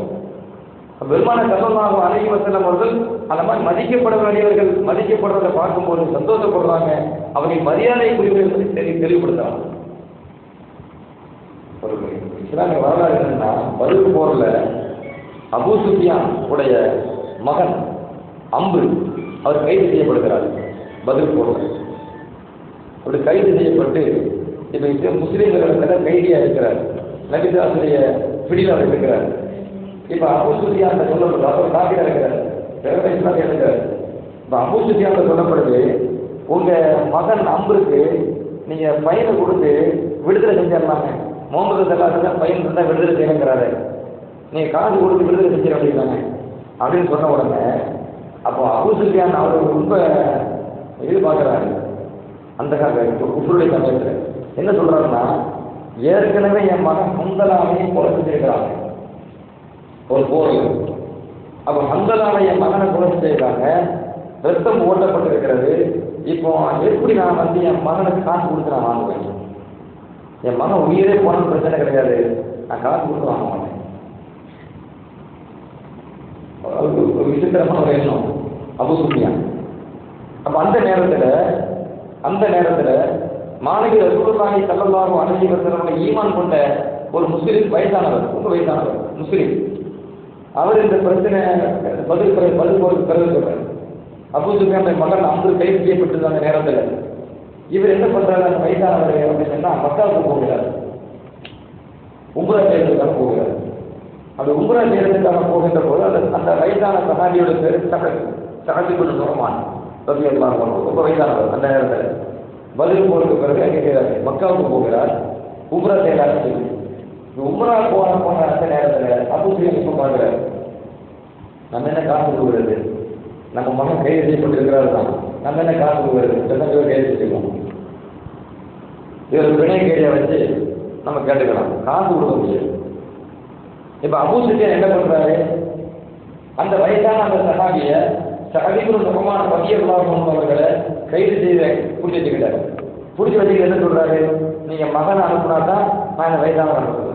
பெருமான ஸல்லல்லாஹு அலைஹி வஸல்லம் அவர்கள் அந்த மாதிரி மதிக்கப்பட வேண்டியவர்கள் மதிக்கப்படுறதை பார்க்கும்போது சந்தோஷப்படுறாங்க. அவர்கள் மரியாதை குறிப்பிட்டு தெளிவுபடுத்துறாங்க. ஒரு இஸ்லாமிய வரலாறு என்னன்னா, பத்ர் போர்ல அபூ சுஃபியான் உடைய மகன் அம்ரு அவர் கைது செய்யப்படுகிறார். பத்ர் போர்ல அப்படி கைது செய்யப்பட்டு இப்போ முஸ்லீம்களிடத்துல கைதியா இருக்கிறார். நபிதாசுடைய பிடியில் அவர் இருக்கிறார். இப்போ அபூ சுஃபியான் சொல்லப்படுது, அவர் காபியா இருக்கிறார், இஸ்லாமியா இருக்கிறார். இப்போ அபூ சுஃபியான் சொல்லப்படுது, உங்க மகன் அம்ருக்கு நீங்க பையனை கொடுத்து விடுதலை செஞ்சிடலாங்க. முகமது சல்லாஹ் பையன் இருந்தால் விடுதலை செய்யணுங்கிறாரு, நீங்க காசு கொடுத்து விடுதலை செஞ்சிட அப்படின்னாங்க. அப்படின்னு சொன்ன உடனே அப்போ அபூ சுஃபியான் அவர் ரொம்ப எதிர்பார்க்கிறாரு. அந்த குஃப்ருடைய சமயத்தில் என்ன சொல்றாருன்னா, ஏற்கனவே என் மகன் ஹந்தலாவையும் கொலை செஞ்சிருக்கிறாங்க ஒரு போரில். அப்போ ஹந்தலாவை என் மகனை கொலை செஞ்சிருக்காங்க, ரத்தம் ஓட்டப்பட்டிருக்கிறது. இப்போ எப்படி நான் வந்து என் மகனுக்கு காசு கொடுத்து நான் வாங்குவேன்? என் மகன் உயிரே போன பிரச்சனை கிடையாது, நான் காசு கொடுத்து வாங்க மாட்டேன். ஒரு விசித்திரமான ஒரு எண்ணம் அபூ சுஃபியான். அப்போ அந்த நேரத்தில் மாணவி ரசூலுல்லாஹி ஸல்லல்லாஹு அலைஹி வஸல்லம் ஈமான் கொண்ட ஒரு முஸ்லிம், வயசானவர், ரொம்ப வயசானவர் முஸ்லிம், அவர் இந்த பிரச்சனை பதில் போருக்கு பிறகு சொல்றார். அபூ சுஃபியானுடைய மகன் அம்பு கைது செய்யப்பட்டிருந்த அந்த நேரத்தில் இவர் என்ன பண்றாரு, அந்த வயதானவர் அப்படின்னு சொன்னா மக்காவுக்கு போகிறார், உம்ரா செய்யறதுக்காக போகிறார். அந்த உம்ரா செய்யறதுக்காக போகின்ற போது அந்த வயதான சஹாபியோட பேரு சஹாபிக்குள் நுஹ்மான் ரலியல்லாஹு அன்ஹு, ரொம்ப வயதானவர். அந்த நேரத்தில் பதில் போறதுக்கு பிறகு அங்கே செய்கிறார், மக்காவுக்கு போகிறார், உம்ரா செய்யறாரு சொல்லி உம்ரா போன அந்த நேரத்தில் அபூ சுஃபியான் இப்ப பார்க்கிறார், நம்ம என்ன காசு கொடுக்குறது, நம்ம மகன் கைது செய்யப்பட்டிருக்கிறாரு தான், நம்ம என்ன காசு கொடுக்குறது, சொன்னவர் கைது செய்வோம், இவர் வினை கைதியை வச்சு நம்ம கேட்டுக்கலாம், காசு கொடுக்க முடியாது. இப்ப அபூ சுஃபியான் என்ன பண்றாரு, அந்த வயதான அந்த சஹாபிக்குள் நுஹ்மான் ரலியல்லாஹு அன்ஹு அவர்களை கைது செய்த பிடிச்சி வச்சுக்கிட்டாரு. பிடிச்சி வச்சுக்கிட்டு என்ன சொல்றாரு, நீங்க மகனை அனுப்புனா தான் நான் இந்த வயதான அனுப்புறேன்.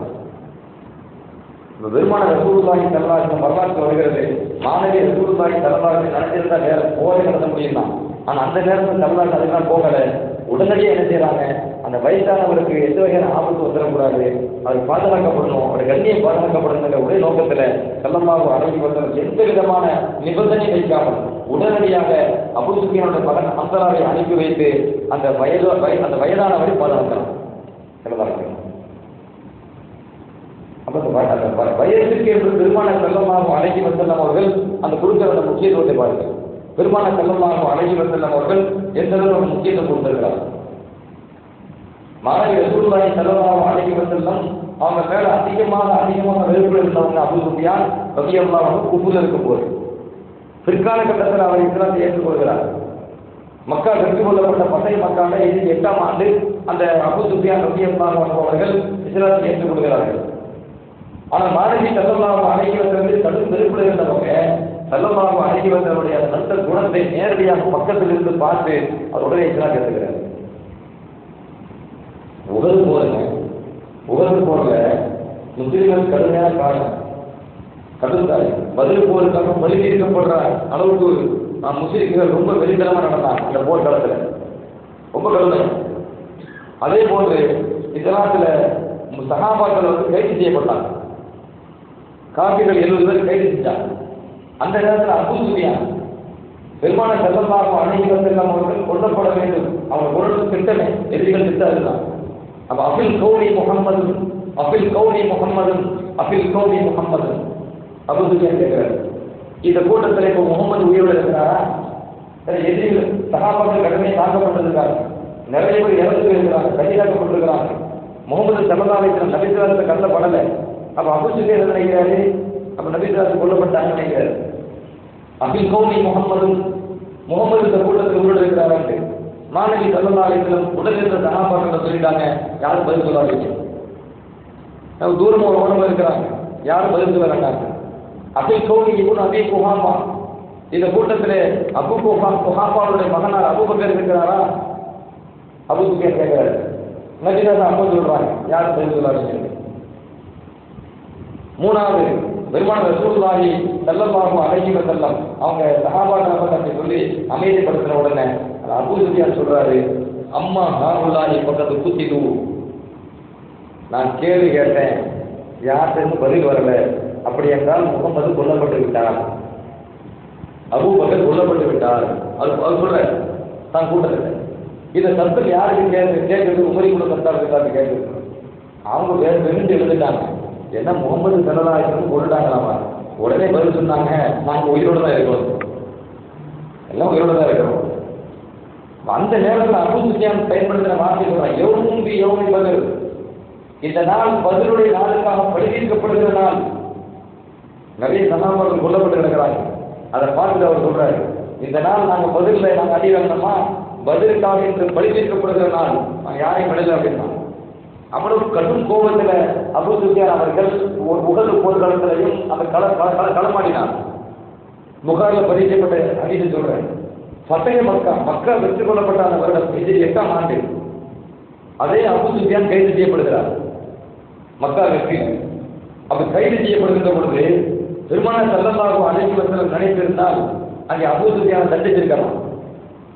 பெருமான ரசூலுல்லாஹி ஸல்லல்லாஹு அலைஹி வஸல்லம் வரலாற்று வருகிறது, மாணவி ரசூலுல்லாஹி ஸல்லல்லாஹு அலைஹி வஸல்லம் நினைச்சிருந்தா வேற போரை நடத்த முடியும் தான். ஆனா அந்த நேரத்தில் ஸல்லல்லாஹு அதுக்கெல்லாம் போகல. உடனடியாக என்ன செய்யறாங்க, அந்த வயசானவருக்கு எந்த வகையான ஆபத்து வந்துடக்கூடாது, அது பாதுகாக்கப்படணும், அவருடைய கண்ணியம் பாதுகாக்கப்படுங்கிற ஒரே நோக்கத்துல ஸல்லல்லாஹு அலைஹி வஸல்லம் எந்த விதமான நிபந்தனை வைக்காமல் உடனடியாக அபூ சுஃபியானுடைய மகன் ஹம்ஸாவை அனுப்பி வைத்து அந்த வயதானவரை பாதுகாக்கலாம். வயசுக்கு என்று பெருமான ஸல்லல்லாஹு அலைஹி வஸல்லம் அவர்கள் அந்த கொடுக்கிற அந்த முக்கியத்துவத்தை பாருங்கள். பெருமான ஸல்லல்லாஹு அலைஹி வஸல்லம் அவர்கள் எந்த அளவு முக்கியத்துவம் கொடுத்திருக்கிறார். மாணவி ரசூலுல்லாஹி ஸல்லல்லாஹு அலைஹி வஸல்லம் அவங்க மேல அதிகமாக வெறுப்பு இருந்தவங்க அபூ சுஃபியான் ரலியல்லாஹு அன்ஹு குஃப்ர்ல இருக்கும்போது பிற்கால கட்டத்தில் அவர் இஸ்லாத்தை ஏற்றுக்கொள்கிறார். மக்கா வெற்றி கொள்ளப்பட்ட பசை மக்கால 8ஆம் ஆண்டு அந்த அபூ சுஃபியான் ரலியல்லாஹு அன்ஹு அவர்கள் இஸ்லாத்தை ஏற்றுக்கொள்கிறார்கள். ஆனால் மாணவி ஸல்லல்லாஹு அலைஹி வஸல்லம் கடும் வெறுப்புல இருந்தவங்க ஸல்லல்லாஹு அலைஹி வஸல்லுடைய நல்ல குணத்தை நேரடியாக பக்கத்தில் இருந்து பார்த்து அவருடைய இஸ்லாம் ஏற்றுக்கிறார். உகது போர்ல முஸ்லிம்கள் கடுமையான காரணம் கடுந்தாய் பதில் போருக்காக பலி தீர்க்கப்படுற அளவுக்கு முஸ்லிம்கள் ரொம்ப வெளித்தனமா நடந்தாங்க. அந்த போர் காலத்துல ரொம்ப கடுமை. அதே போன்று இஸ்லாத்துல சஹாபாக்கள் கைது செய்யப்பட்டாங்க. காபிர்கள் 70 பேர் கைது செஞ்சாங்க. அந்த நேரத்தில் அபூ சுஃபியான் பெருமான ஸல்லல்லாஹு அலைஹி வஸல்லம் அவர்கள் கொல்லப்பட வேண்டும், அவங்க கொல்றது திட்டமே, எதிரிகள் திட்டம் அதுதான். அப்ப அபில் கௌனி முஹம்மது அபூ சுஃபியான் கேட்கிறார், இந்த கூட்டத்தில் இப்போ முகமது உயிரோடு இருக்கிறாரா? எதிரிகள் சஹாபாக்கள் கடுமையை தாக்கப்பட்டிருக்காங்க, நிறைய பேர் இறந்து போயிருக்கிறாங்க, கைதாக்கப்பட்டிருக்கிறாங்க. முகமது ஸல்லல்லாஹு அலைஹி வஸல்லம் நபிசுல்லாஹு கல்லப்படலை. அப்ப அபூ சுஃபியான் என்ன நினைக்கிறாரு, அப்ப நபிசுல்லாஹு கொல்லப்பட்டாங்கன்னு நினைக்கிறாரு. அபில் கௌனி முகமது இந்த கூட்டத்தில் உயிரோடு இருக்கிறாரு. மாணவி ஸல்லல்லாஹு அலைஹி வஸல்லம் உடல் இருந்த சஹாபாக்கள் சொல்லிட்டாங்க, யாரும் பதில் சொல்லாதீங்க. நம்ம தூரமா ஓரமா இருக்கிறாங்க, யாரும் பதில் சொல்ல வேண்டாங்க. அபில் கௌனி இப்னு அபீ குஹாஃபா, இந்த கூட்டத்திலே அபூ குஹாஃபாவுடைய மகனார் அபூபக்கர் இருக்கிறாரா? அபூ சுஃபியான் கேட்கிறாரு. நபிசுல்லாஹு அப்போ சொல்றாங்க, யாரும் பதில் சொல்லாதீங்க. மூணாவது பெருமான ரசூலுல்லாஹி ஸல்லல்லாஹு அலைஹி வஸல்லம் அவங்க சஹாபாக்களை பற்றி சொல்லி அமைதிப்படுத்தின உடனே அபூ சுஃபியான் சொல்றாரு, அம்மா ஹாவுல்லாஹி பக்கத்து குத்திது, நான் கேள்வி கேட்டேன், யார்கிட்ட பதில் வரல. அப்படி என்றால் முகமது கொல்லப்பட்டு விட்டார், அபூபக்கர் கொல்லப்பட்டு விட்டார். அது சொல்ற தான் கூட்டத்தில் இந்த சத்தம் யாருக்கு கேட்கறது? உமரிக்குள்ள சத்தாருக்கு கேட்குது. அவங்க வெறுண்டு எழுந்துட்டாங்க, என்ன முகமது ஸல்லல்லாஹு அலைஹி வஸல்லம் கொண்டுட்டாங்களாமா. உடனே பதில் சொன்னாங்க, நாங்க உயிரோடு தான் இருக்கிறோம், எல்லாம் உயிரோடு தான் இருக்கிறோம். அந்த நேரத்தில் அபூ சுஃபியான் பயன்படுத்தின வார்த்தை சொல்றாங்க, யௌமி பதில், இந்த நாள் பதிலுடைய நாளுக்காக பழிதீர்க்கப்படுகிற நாள். நிறைய சகாபாக்கள் கொல்லப்பட்டு கிடக்கிறாங்க. அதை பார்த்துட்டு அவர் சொல்றாரு, இந்த நாள் நாங்கள் பதிலில் நாங்கள் அடி வாங்கினோமா, பதிலுக்காக என்று பழிதீர்க்கப்படுகிற நாள், நாங்கள் யாரையும் விடலை அப்படின்னா. அவ்வளவு கடும் கோபத்தில் அபூ சுஃபியான் அவர்கள் உகது போர்க்களத்திலையும் அந்த களமாடினார். புகாரில் பதிவு செய்யப்பட்ட ஹதீஸ் சொல்றேன், ஃபதஹ் மக்கா வெற்றி கொள்ளப்பட்ட அந்த வருடம் 8ஆம் ஆண்டு அதே அபூ சுஃபியான் கைது செய்யப்படுகிறார் மக்கா வெற்றி. அப்ப கைது செய்யப்படுகின்ற பொழுது பெருமான ஸல்லல்லாஹு அலைஹி வஸல்லம் நினைத்திருந்தால் அங்கே அபூ சுஃபியான் தண்டிச்சிருக்கலாம்.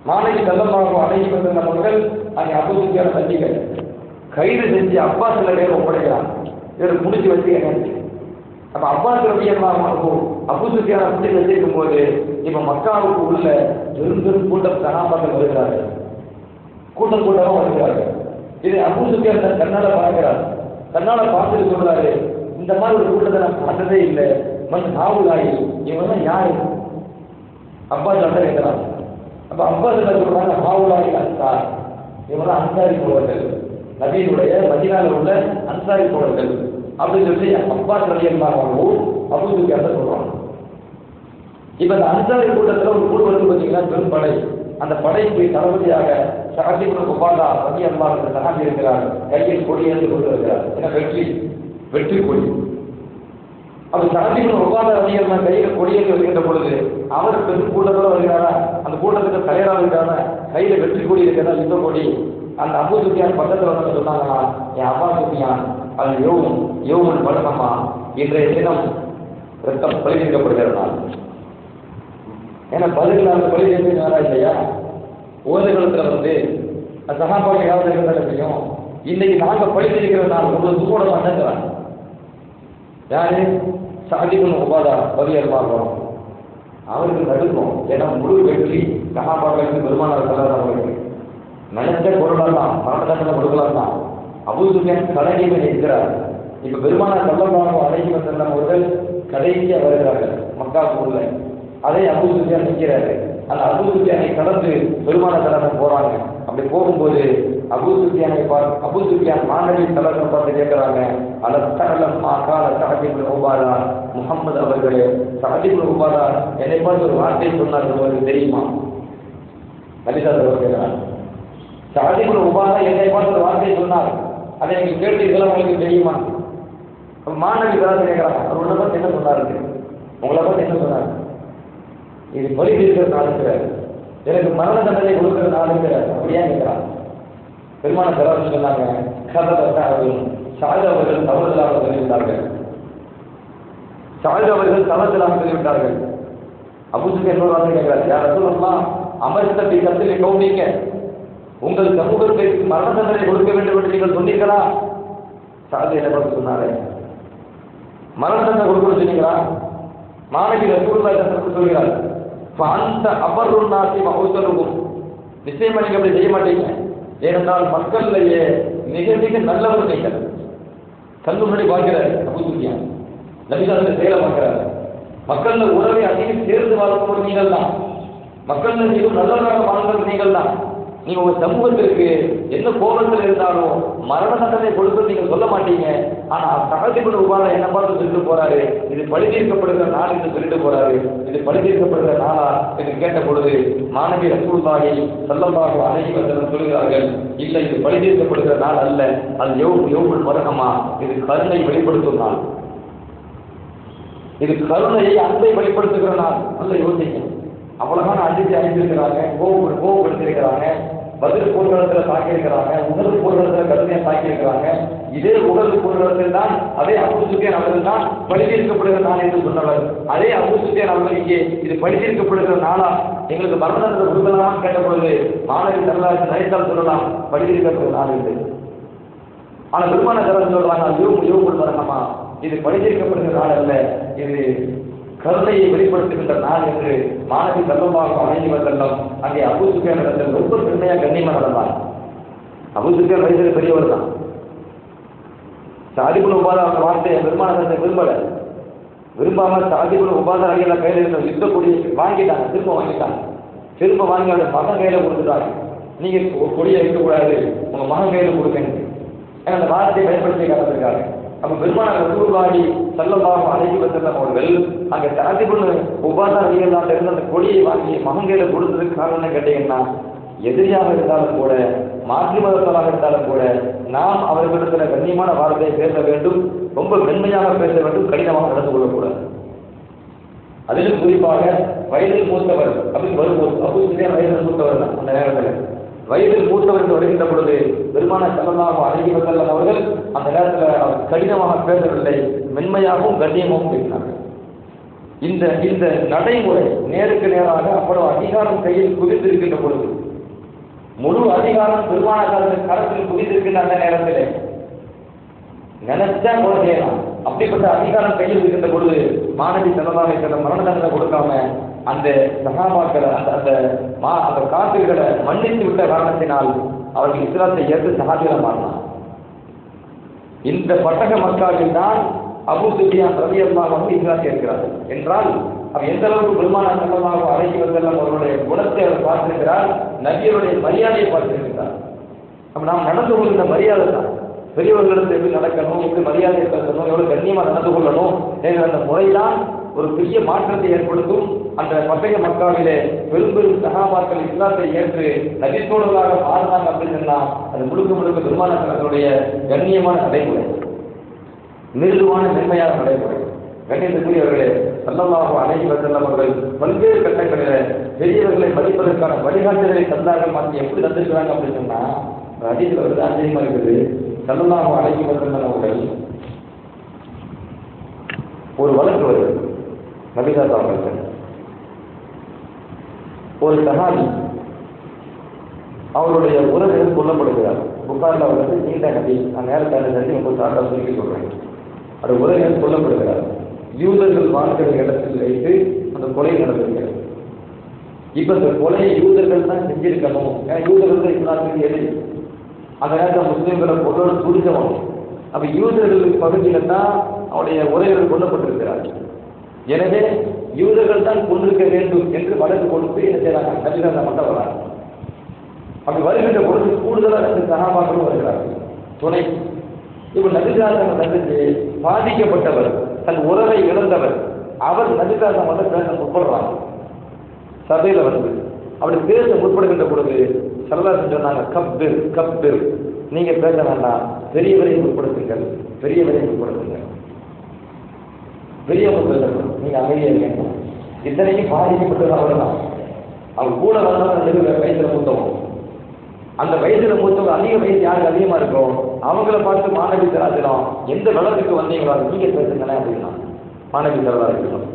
மாணவி ஸல்லல்லாஹு அலைஹி வஸல்லம் அவர்கள் அங்கே அபூ சுஃபியான் தண்டிக்க கைது செஞ்சு அப்பா சில பேர் ஒப்படைக்கிறாங்க, இவர் முடிச்சு வச்சு அப்ப அப்பாஸ் ரலியல்லாஹு அன்ஹு அபூ சுஃபியானை பிடிச்சு வச்சிருக்கும் போது இப்ப மக்காவுக்கு உள்ள பெரும் கூட்டம் சஹாபாக்கள் வருகிறார்கள், கூட்டமா வருகிறார்கள். இது அபூ சுஃபியான் கண்ணால பார்க்கிறார். கண்ணால பார்த்துட்டு சொல்றாரு, இந்த மாதிரி ஒரு கூட்டத்தை நான் பார்த்ததே இல்லை. மன் ஹாவுலாயி, இவங்க யாரு? அப்பாஸ் கேட்கிறான். அப்ப அப்பாஸ் என்ன சொல்றாங்க, ஹாவுலாயி அன்சார், இவங்க அன்சாரி தோழர்கள், நபியினுடைய மதீனாவில் உள்ள அன்சாரி தோழர்கள் அப்படின்னு சொல்லி அப்பாஸ் ரலியல்லாஹு அன்ஹு அபூ சுஃபியான் சொல்றாங்க. இப்ப இந்த அன்சாரி கூட்டத்தில் ஒரு குழு வந்து பார்த்தீங்கன்னா பெரும் படை. அந்த படைக்கு தளபதியாக சஅத் இப்னு உபாதா ரலியல்லாஹு அன்ஹு சஹாபி இருக்கிறார். கையில் கொடி ஏந்தி கொண்டு இருக்கிறார். ஏன்னா வெற்றி கொடி. அப்ப சஅத் இப்னு உபாதா ரலியல்லாஹு அன்ஹு கையில் கொடி ஏந்தி வருகின்ற பொழுது அவர் பெரும் கூட்டத்தோட வருகிறாரா, அந்த கூட்டத்துக்கு தலைவராக இருக்கிறாரா, கையில வெற்றி கொடி இருக்கிறதா, இந்த கொடி. அந்த அபூ சுஃபியான் பக்கத்தில் வந்து சொன்னாங்கன்னா, என் அப்பா சுஃபியான் அது யோமுல் பலகமா, இன்றைய தினம் ரத்தம் பலிதிக்கப்படுகிறதா. ஏன்னா பதில் அந்த பலி செய்யாரா இல்லையா? ஓதுகளத்தில் வந்து சகாபாக்கள் யாவது இருக்கிறதா தெரியும். இன்னைக்கு நாங்கள் பலி செய்கிறதுனால உங்களுக்கு கூட மாட்டேங்கிறாங்க. யாரு? சஅத் இப்னு உபாதா ரலியல்லாஹு அன்ஹு. அவருக்கு நடுக்கும். ஏன்னா முழு வெற்றி சகாபாக்களுக்கு பெருமானார் ஸல்லல்லாஹு அலைஹி வஸல்லம் நினைச்ச பொருளெல்லாம் மரணத்தை கொடுக்கலாம் தான். அபூ சுஃபியான் கடையில் இருக்கிறார். இப்ப பெருமானார் ஸல்லல்லாஹு அலைஹி வஸல்லம் அவர்கள் கடைசியா வருகிறார்கள் மக்காவுக்குள்ள. அதை அபூ சுஃபியான் நிற்கிறாரு. அந்த அபூ சுஃபியானை கடந்து பெருமானார் ஸல்லல்லாஹு போறாங்க. அப்படி போகும்போது அபூ சுஃபியான் மாணவி ஸல்லல்லாஹு பார்த்து கேட்கிறாங்க, அலத்தஅலம்மா கால சஅத் இப்னு உபாதா, முஹம்மது அவர்களே, சஅத் இப்னு உபாதா என்னை பார்த்து ஒரு வார்த்தை சொன்னார், உங்களுக்கு தெரியுமா? நபி ஸல்லல்லாஹு அலைஹி வஸல்லம் சஅத் இப்னு உபாதா என்னை பார்த்து ஒரு வார்த்தை சொன்னார், அதை நீங்கள் கேட்டீர்களா, உங்களுக்கு தெரியுமா? மாணவி ஸல்லல்லாஹு கேட்கிறாங்க, அவர் உன்னை பார்த்து என்ன சொன்னாரு, உங்களை பார்த்து என்ன சொன்னார்? இது பலி இருக்கிற நாளுங்கிறார், எனக்கு மரண தண்டனை கொடுக்கிற நாளுங்கிறார். அப்படியா கேட்கிறார். பெருமான ஸல்லல்லாஹு சொன்னாங்க, சஅத் அவர்கள் தவறுதலாக சொல்லிவிட்டார்கள், சஅத் அவர்கள் தவறுதலாக சொல்லிவிட்டார்கள். அபூ சுஃபியான் இன்னொரு வார்த்தை கேட்கிறார், யா ரசூலல்லாஹ் அமர்த்தபி கத்லி கௌமிக, உங்கள் சமூகத்திற்கு மரண தண்டனை கொடுக்க வேண்டும் என்று நீங்கள் சொன்னீர்களா? சஅத் என்ன பார்த்து சொன்னாரு, மரண தண்டனை கொடுக்க சொன்னீங்களா? மாணவி ரசூலுல்லாஹி சொல்கிறார், அந்த அபர்ருன் நாசி மஹூசலுகும், நிச்சயமா நீங்க அப்படி செய்ய மாட்டீங்க. ஏனென்றால் மக்களிலேயே மிக மிக நல்லவர் நீங்கள். கண்ணு முன்னாடி பார்க்கிறார் அபூ சுஃபியான், நபி ஸல்லல்லாஹு செயலை பார்க்கிறார். மக்கள்ல உறவை அதிகம் சேர்ந்து வாழ்ப்பவர் நீங்கள் தான், மக்கள்ல மிகவும் நல்லவராக வாழ்ந்தவர் நீங்கள் தான். நீங்க உங்க சமூகத்திற்கு என்ன கோபத்தில் இருந்தாலும் மரண தண்டனை கொடுத்து நீங்க சொல்ல மாட்டீங்க. ஆனா சஅத் இப்னு உபாதா என்ன பார்த்து சொல்லிட்டு போறாரு, இது பழி தீர்க்கப்படுகிற நாள் என்று சொல்லிட்டு போறாரு. இது பழி தீர்க்கப்படுகிற நாளா என்று கேட்ட பொழுது மாணவி ரசூலுல்லாஹி ஸல்லல்லாஹு அலைஹி வஸல்லம் சொல்கிறார்கள், இல்லை இது பழி தீர்க்கப்படுகிற நாள் அல்ல, அது யௌமுல் மர்ஹமா, இது கருணை வெளிப்படுத்தும் நாள், இது கருணையை அன்பை வெளிப்படுத்துகிற நாள். நல்ல யோசிக்க, அவ்வளவுதான் அழிச்சிருக்கிறாங்க, கோபப்படுத்திருக்கிறாங்க, பதில் போர்க்களத்தில் தாக்கியிருக்கிறாங்க, உணர்வு போர்க்களத்தில் கடுமையாக தாக்கியிருக்கிறாங்க. இதே உணர்வு போர்க்களத்தில் தான் அதே அபூ சுஃபியான் அவர்கள் தான் பழிதீர்க்கப்படுகிற நாள் என்று சொன்னவர். அதே அபூ சுஃபியான் அவர்கள் இங்கே இது பழிதீர்க்கப்படுகிற நாளா, எங்களுக்கு மரண தண்டனை கொடுக்கலாமான்னு கேட்ட பொழுது மாணவி ஸல்லல்லாஹு நினைத்தால் சொல்லலாம், பழிதீர்க்கப்படுகிற நாள் என்று. ஆனால் பெருமானார் ஸல்லல்லாஹு சொல்றாங்க, யோமுல் மர்ஹமா, இது பழிதீர்க்கப்படுகிற நாள் அல்ல, இது கருணையை வெளிப்படுத்துகின்ற நாள் என்று மாணவி ஸல்லல்லாஹு அலைஹி வஸல்லம் அங்கே அபூ சுஃபியான் இடத்தில் ரொம்ப பெருமையாக கண்ணியமாக நடந்தார். அபூ சுஃபியான் வயதில் பெரியவர் தான். சஅத் இப்னு உபாதா வார்த்தையை பெருமானார் விரும்பாம சஅத் இப்னு உபாதா அலியெல்லாம் கையில் இருந்த யுத்த கொடியை வாங்கிட்டாங்க, திரும்ப வாங்கி அவருடைய மகன் கையில கொடுத்துட்டாங்க. நீங்க கொடியை வைக்கக்கூடாது, உங்க மகன் கையில கொடுக்கணும். ஏன்னா அந்த வார்த்தையை பயன்படுத்தி காத்திருக்காங்க. அப்ப பெருமானார் ரசூலுல்லாஹி ஸல்லல்லாஹு அலைஹி வஸல்லம் அவர்கள் அங்கே சஅத் இப்னு உபாதா ரலியல்லாஹு இருந்த அந்த கொடியை வாங்கி மகன் கையில கொடுத்ததுக்கு காரணம் என்ன கேட்டீங்கன்னா, எதிரியாக இருந்தாலும் கூட, மாற்று மதத்தவராக இருந்தாலும் கூட, நாம் அவர்களிடத்தில் கண்ணியமான வார்த்தையை பேச வேண்டும், ரொம்ப மென்மையாக பேச வேண்டும், கடினமாக நடந்து கொள்ளக்கூடாது. அதிலும் குறிப்பாக வயதில் மூத்தவர் அப்படின்னு வரும்போது, அபூ சுஃபியான் வயதில் மூத்தவர் தான். அந்த நேரத்தில் வயதில் மூத்தவர் என்று வருகின்ற பொழுது பெருமானார் ஸல்லல்லாஹு அலைஹி வஸல்லம் அவர்கள் அந்த நேரத்தில் அவர் கடினமாக பேசவில்லை, மென்மையாகவும் கண்ணியமாகவும் பேசினார்கள். இந்த நடைமுறை நேருக்கு நேராக அவ்வளவு அதிகாரம் கையில் குவிந்திருக்கின்ற பொழுது, முழு அதிகாரம் பெருமானார் கரத்தில் குவிந்திருக்கின்ற அந்த நேரத்தில் நினைச்சா கொலை செய்யலாம், அப்படிப்பட்ட அதிகாரம் கையில் இருக்கின்ற பொழுது மாணவி செலவாக மரண தண்டனை கொடுக்காம அந்த சகாபாக்களை அந்த காப்பிர்களை மன்னித்து விட்ட காரணத்தினால் அவர்கள் இஸ்லாத்தை ஏற்று சகாபிகளை மாறினார். இந்த பட்டக மக்காவில் தான் அபூ சுஃபியான் ரலியல்லாஹு அன்ஹு இஸ்லாத்தை ஏற்கிறார்கள் என்றால் அவர் எந்த அளவுக்கு பெருமானார் ஸல்லல்லாஹு அலைஹி வஸல்லம் அவருடைய குணத்தை அவர் பார்த்திருக்கிறார், நபியுடைய மரியாதையை பார்த்திருக்கிறார். அப்ப நாம் நடந்து கொள்கின்ற மரியாதை தான் பெரியவர்களிடத்தில் எப்படி நடக்கணும், எப்படி மரியாதை செலுத்தணும், எவ்வளவு கண்ணியமாக நடந்து கொள்ளணும் என்ற அந்த முறைதான் ஒரு பெரிய மாற்றத்தை ஏற்படுத்தும். அந்த பட்டக மக்காவிலே பெரும் சகாபாக்கள் இஸ்லாத்தை ஏற்று நபித்தோழர்களாக மாறினாங்க அப்படின்னு சொன்னா அது முழுக்க பெருமானார் ஸல்லல்லாஹுடைய கண்ணியமான நடைமுறை, மிருதுவான மென்மையான நடைமுறை. கண்ணியத்துக்குரியவர்களே, ஸல்லல்லாஹு அலைஹி வஸல்லம் அவர்கள் பல்வேறு கட்டங்களில் பெரியவர்களை மதிப்பதற்கான வழிகாட்டுதலை தந்தார்கள். மாற்றி எப்படி தந்திருக்கிறாங்க அப்படின்னு சொன்னா ஹதீஸ்ல வருது, ஆச்சரியமா இருக்குது. ஸல்லல்லாஹு அலைஹி வஸல்லம் அவர்கள் ஒரு வழக்கு வருது நபிதாஸ் அவர்கள். ஒரு சஹாபி அவருடைய உறவினர் கொல்லப்படுகிறார். புகாரில் வந்து நீண்ட நபி நான் நேரத்தை உங்களுக்கு சாட்டா சொல்லி சொல்றேன். அது உறவினர் கொல்லப்படுகிறார். யூதர்கள் வாழ்க்கிற இடத்தில் வைத்து அந்த கொலை நடந்திருக்கிறது. இப்ப இந்த கொலையை யூதர்கள் தான் செஞ்சிருக்கணும். ஏன்னா யூதர்கள் தான் இஸ்லாத்துக்கு எதிரி. அந்த நேரத்தில் முஸ்லீம்களை பொருளோடு துடிச்சவன். அப்ப யூதர்கள் பகுதியில தான் அவருடைய உறவினர் கொல்லப்பட்டிருக்கிறார். எனவே யூதர்கள் தான் கொண்டிருக்க வேண்டும் என்று வழக்கு கொடுத்து என்ன செய்யறாங்க, நபிகள் மட்டும் வராங்க. அப்படி வருகின்ற பொழுது கூடுதலாக சகாபாக்களும் வருகிறார்கள் துணை. இப்ப நபிகாசம் தந்துட்டு பாதிக்கப்பட்டவர், தன் உறவை இழந்தவர், அவர் நபிகாசம் வந்து பேச முற்படுறாங்க. சபையில வந்து அப்படி பேச முற்படுகின்ற பொழுது சரதாசன் சொன்னாங்க, கப்பிர் கப்பிர், நீங்க பேச வேண்டாம், பெரியவரை முற்படுத்துங்கள், பெரியவரை முற்படுத்துங்கள், பெரியவங்க பேசணும், நீங்க அமைதியா இருக்கணும். இத்தனைக்கும் பாதிக்கப்பட்டது அவர் தான். அவர் கூட வந்தவங்க வயசுல மூத்தவங்க. அந்த வயசுல மூத்தவங்க அதிக வயசு யாருக்கு அதிகமா இருக்கும் அவங்கள பார்த்து மாணவி தராஜனம் எந்த வளத்துக்கு வந்தீங்களோ நீங்க பேசுங்களேன் அப்படின்னா மாணவி தரதா இருக்கணும்.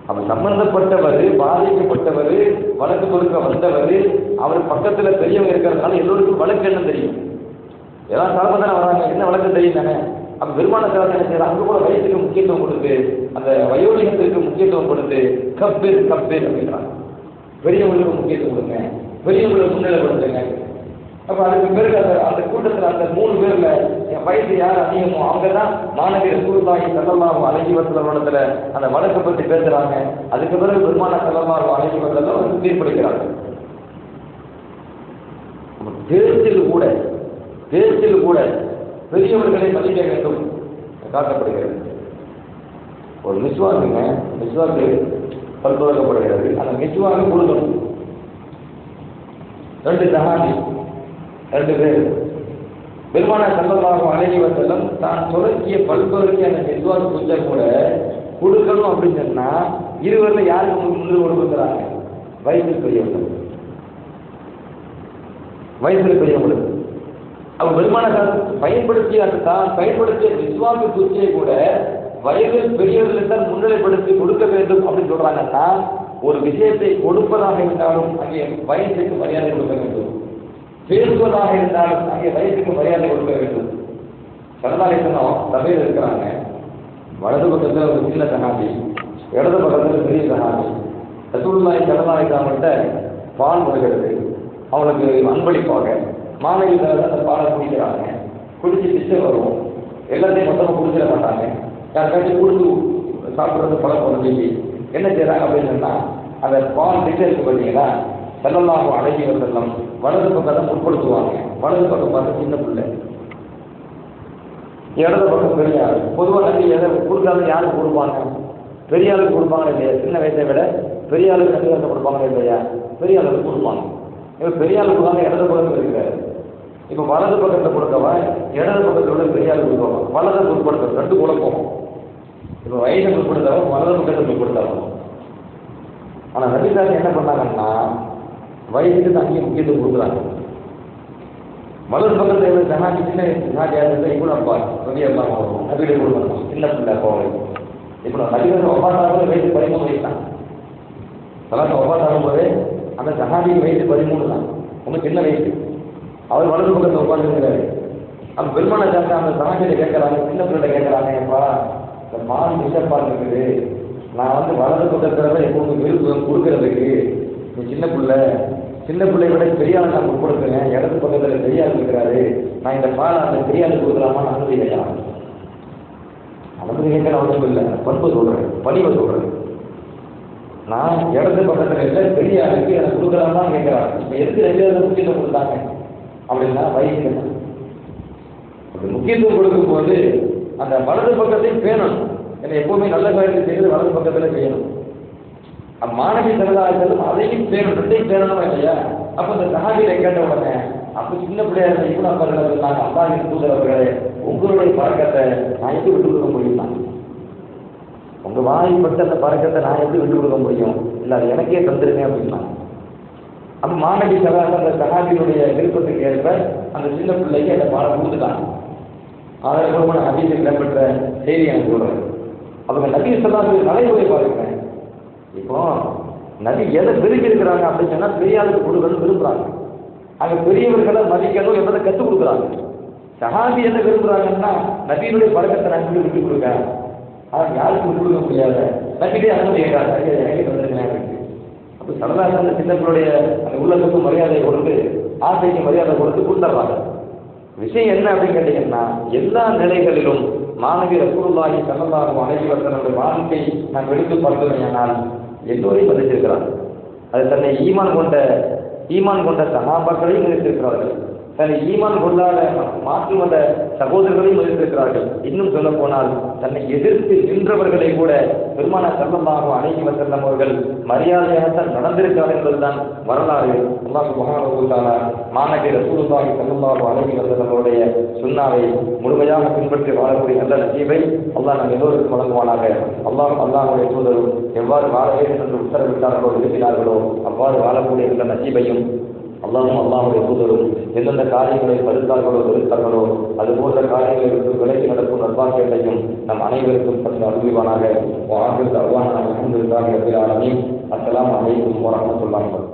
அப்ப சம்பந்தப்பட்டவர், பாதிக்கப்பட்டவர், வழக்கு கொடுக்க வந்தவர், அவர் பக்கத்துல பெரியவங்க இருக்கிறதுனால எல்லோருக்கும் வழக்கு என்ன தெரியும், எல்லாம் சார்பதானே வராங்க, என்ன வழக்கு தெரியும் தானே. அப்ப பெருமான சார்பு என்ன செய்யறாங்க, அங்க கூட வயசுக்கு முக்கியத்துவம் கொடுத்து அந்த வயோதிகத்திற்கு முக்கியத்துவம் கொடுத்து கப்பீர் கப்பீர் அப்படின்றாங்க. பெரியவங்களுக்கு முக்கியத்துவம் கொடுங்க, பெரியவங்களுக்கு முன்னிலைப்படுத்துங்க. அப்ப அதுக்கு பிறகு அந்த கூட்டத்தில் அந்த 3 பேர்ல வயசு யார் அதிகமோ அவங்க தான் மாணவி ரசூலுல்லாஹி ஸல்லல்லாஹு அலைஹி வஸல்லம் அந்த வழக்கை பற்றி பேசுறாங்க. அதுக்கு பிறகு பெருமானார் ஸல்லல்லாஹு அலைஹி வஸல்லம் தீர்ப்பளிக்கிறாங்க. பேச்சில் கூட பெரியவர்களை மதிக்க வேண்டும் காட்டப்படுகிறது. ஒரு மிஸ்வாக்கு பல்பொருக்கப்படுகிறது. அந்த மிஸ்வாக்கு கொடுக்கணும். 2 சஹாபி 2 பேர் பெருமானார் ஸல்லல்லாஹு அலைஹி வஸல்லம் தான் தொடக்கிய பல்பொருக்கிய அந்த மிஸ்வாக்கு கொஞ்சம் கூட கொடுக்கணும் அப்படின்னு சொன்னா இருவர்ல யாருக்கு முன்னிலை கொடுக்குறாங்க, வயசுல பெரியவங்களுக்கு. அவங்க பெருமானார் பயன்படுத்திய விஸ்வாக்கு குச்சியை கூட வயதில் பெரியவர்களுக்கு தான் முன்னிலைப்படுத்தி கொடுக்க வேண்டும் அப்படின்னு சொல்றாங்கன்னா ஒரு விஷயத்தை கொடுப்பதாக இருந்தாலும் அங்கே வயசுக்கு மரியாதை கொடுக்க வேண்டும், பேசுவதாக இருந்தாலும் அங்கே வயசுக்கு மரியாதை கொடுக்க வேண்டும். சரதாலேசனம் சபையில் இருக்கிறாங்க. வலது பக்கத்தில் ஒரு சின்ன சகாபி, இடது பக்கத்தில் பெரிய சகாபி. ரசூலுல்லாஹி ஸல்லல்லாஹு அலைஹி வஸல்லம் பால் வருகிறது. அவங்களுக்கு அன்பளிப்பாக மாணவிகள் அந்த பாலை குடிக்கிறாங்க. குடிச்சு பிச்சை வரும். எல்லாத்தையும் மொத்தமாக குடிச்சிட மாட்டாங்க. யாருக்காச்சும் கொடுத்து சாப்பிட்றது பழக்கம் வந்து என்ன செய்யறாங்க அப்படின்னு சொன்னா அந்த பால் பிச்சை இருக்கு பார்த்தீங்களா, ஸல்லல்லாஹு அலைஹி வஸல்லம் வலது பக்கம் தான் முற்படுத்துவாங்க. வலது பக்கம் பார்த்து சின்ன பிள்ளை, இடது பக்கம் பெரிய ஆள். பொதுவாக நம்பி எதை கொடுக்காத யாருக்கு கொடுப்பாங்க, பெரிய ஆளுக்கு கொடுப்பாங்க இல்லையா? சின்ன வயசை விட பெரிய ஆளுக்கு நம்பிக்கை கொடுப்பாங்க இல்லையா? பெரிய ஆளுக்கு கொடுப்பாங்க. இப்போ பெரிய ஆளுக்கு கொடுப்பாங்க, இடது பக்கத்தில் இருக்கிறாரு. இப்போ வலது பக்கத்தை கொடுக்கவா இடது பக்கத்தோட பெரிய ஆள் கொடுப்பாங்க. வலதை முற்படுத்தும் 2 குழப்பம். இப்போ வயதை முற்படுத்தவும் வலது பக்கத்தை முற்படுத்தவும். ஆனால் நபிசாமி என்ன பண்ணாங்கன்னா வயசுக்கு தங்கி முக்கியத்துவம் கொடுக்குறாங்க. வலது பக்கத்தில் ஜனாதி சின்ன ஜனாதியாக இப்போ அப்பா பெரியப்பா நபியுடைய கொடுக்கணும், சின்ன பிள்ளை போவை. இப்போ நபிகள் ஒவ்வாட்டாக வயசு 13 வயசு தான். சலாசம் ஒவ்வாட்டாகும் போதே அந்த ஜனாதிக்கு வயசு 13 தான். ரொம்ப சின்ன வயசு. அவர் வலது பக்கத்தில் உட்காந்துருக்கிறாரு. அந்த பெருமானை சேர்ந்த அந்த சமாஜத்தை கேட்கறாங்க, சின்ன பிள்ளை கேட்கறாங்க, எப்பா இந்த பால் விஷப்பால் இருக்குது, நான் வந்து வலது பக்கத்தில் எப்பவுமே விருப்பம் கொடுக்கறதுக்கு, நீ சின்ன பிள்ளை விட பெரியாள் நான் கொடுக்குறேன், இடது பக்கத்தில் பெரியாள் இருக்கிறாரு, நான் இந்த பால் அந்த பெரியாள் கொடுக்கலாமா அனுமதி கேட்கலாம். அனுமதி கேட்கற அவசியம் இல்லை, பண்பு சொல்றேன், பணிவை சொல்றேன். நான் இடது பக்கத்தில் இல்லை பெரியாளுக்கு எனக்கு கொடுக்கலாமான்னு கேட்கிறாங்க. இப்போ எதுக்கு ரெண்டு முக்கியத்துவம் கொடுத்தாங்க அப்படின்னா வயசு அப்படி முக்கியத்துவம் கொடுக்கும்போது அந்த வலது பக்கத்தையும் பேணணும். ஏன்னா எப்பவுமே நல்ல காரியத்தை செய்வது வலது பக்கத்துல செய்யணும். மாணவி சமுதாயத்திலும் அதையும் பேணும், ரெண்டையும் பேணணும் இல்லையா? அப்ப இந்த சஹாபியை கேட்ட உடனே அப்ப சின்ன பிள்ளையா இருந்த இவன் அப்பர்கள் இருந்தாங்க, அல்லாஹ்வின் தூதரவர்களே உங்களுடைய பழக்கத்தை நான் எப்படி விட்டு கொடுக்க முடியும்னா, உங்க வாய்ப்பட்ட அந்த பழக்கத்தை நான் எப்படி விட்டு கொடுக்க முடியும், இல்லை அது எனக்கே தந்துருங்க அப்படின்னா. அப்ப மாணவி சகாசம் அந்த சஹாபியினுடைய விருப்பத்துக்கு ஏற்ப அந்த சின்ன பிள்ளைக்கு அந்த பாடம் கொடுத்துட்டாங்க. ஆதாரபூர்வமான ஹதீஸில் இடம்பெற்ற செய்தி எனக்கு சொல்றேன். அவங்க நபி ஸல்லல்லாஹு நடைமுறை பார்க்கிறேன். இப்போ நபி எதை விரும்பி இருக்கிறாங்க அப்படின்னு சொன்னா பெரியாளுக்கு கொடுக்கணும் விரும்புறாங்க. அங்க பெரியவர்களை மதிக்கணும் என்பதை கற்றுக் கொடுக்குறாங்க. சஹாபி என்ன விரும்புறாங்கன்னா நபியினுடைய பழக்கத்தை நான் விட்டு கொடுக்க, ஆனால் யாருக்கு விட்டு கொடுக்க முடியாத நபியிலே அனுமதி கேட்கிறாங்க, எனக்கு வந்துருக்கேன். அப்போ சரதாசன் அந்த சின்னங்களுடைய அந்த உள்ளத்துக்கும் மரியாதை கொடுத்து ஆசைக்கு மரியாதை கொடுத்து கொடுத்துட்றாங்க. விஷயம் என்ன அப்படின்னு கேட்டீங்கன்னா, எல்லா நிலைகளிலும் மாணவி ரசூலுல்லாஹி ஸல்லல்லாஹு அலைஹி வஸல்லம் வாழ்க்கை நாம் எடுத்து பார்த்தோமேயானால் எல்லோரையும் மதித்திருக்கிறார்கள். அது தன்னை ஈமான் கொண்ட சஹாபாக்களையும் மதித்திருக்கிறார்கள், தன்னை ஈமான் கொள்ளாத மாற்று வந்த சகோதரர்களையும் மதித்திருக்கிறார்கள். இன்னும் சொல்ல போனால் தன்னை எதிர்த்து நின்றவர்களை கூட பெருமானார் ஸல்லல்லாஹு அலைஹி வஸல்லம் அவர்கள் மரியாதையாக நடந்திருக்கிறார் என்பதுதான் வரலாறு. அல்லாஹ் சுப்ஹானஹு வ தஆலா மாணவி ரசூலுல்லாஹி ஸல்லல்லாஹு அலைஹி வஸல்லம் அவருடைய சுன்னாவை முழுமையாக பின்பற்றி வாழக்கூடிய நல்ல நசீபை அல்லாஹ் நம் எல்லோருக்கும் வழங்குவானாக. அல்லாஹ்வுடைய தூதரும் எவ்வாறு வாழ வேண்டும் என்று உத்தரவிட்டார்களோ விரும்பினார்களோ அவ்வாறு வாழக்கூடிய நல்ல நசீபையும் அல்லாஹ்வுடைய தூதரும் எந்தெந்த காரியங்களை தடுத்தார்களோ வெறுத்தார்களோ அது போன்ற காரியங்களை விட்டு விலகி நடக்கும் நற்பாக்கியத்தையும் நம் அனைவருக்கும் தந்து அருள்வானாக. அஸ்ஸலாமு அலைக்கும் வரஹ்மத்துல்லாஹி வபரகாத்துஹு.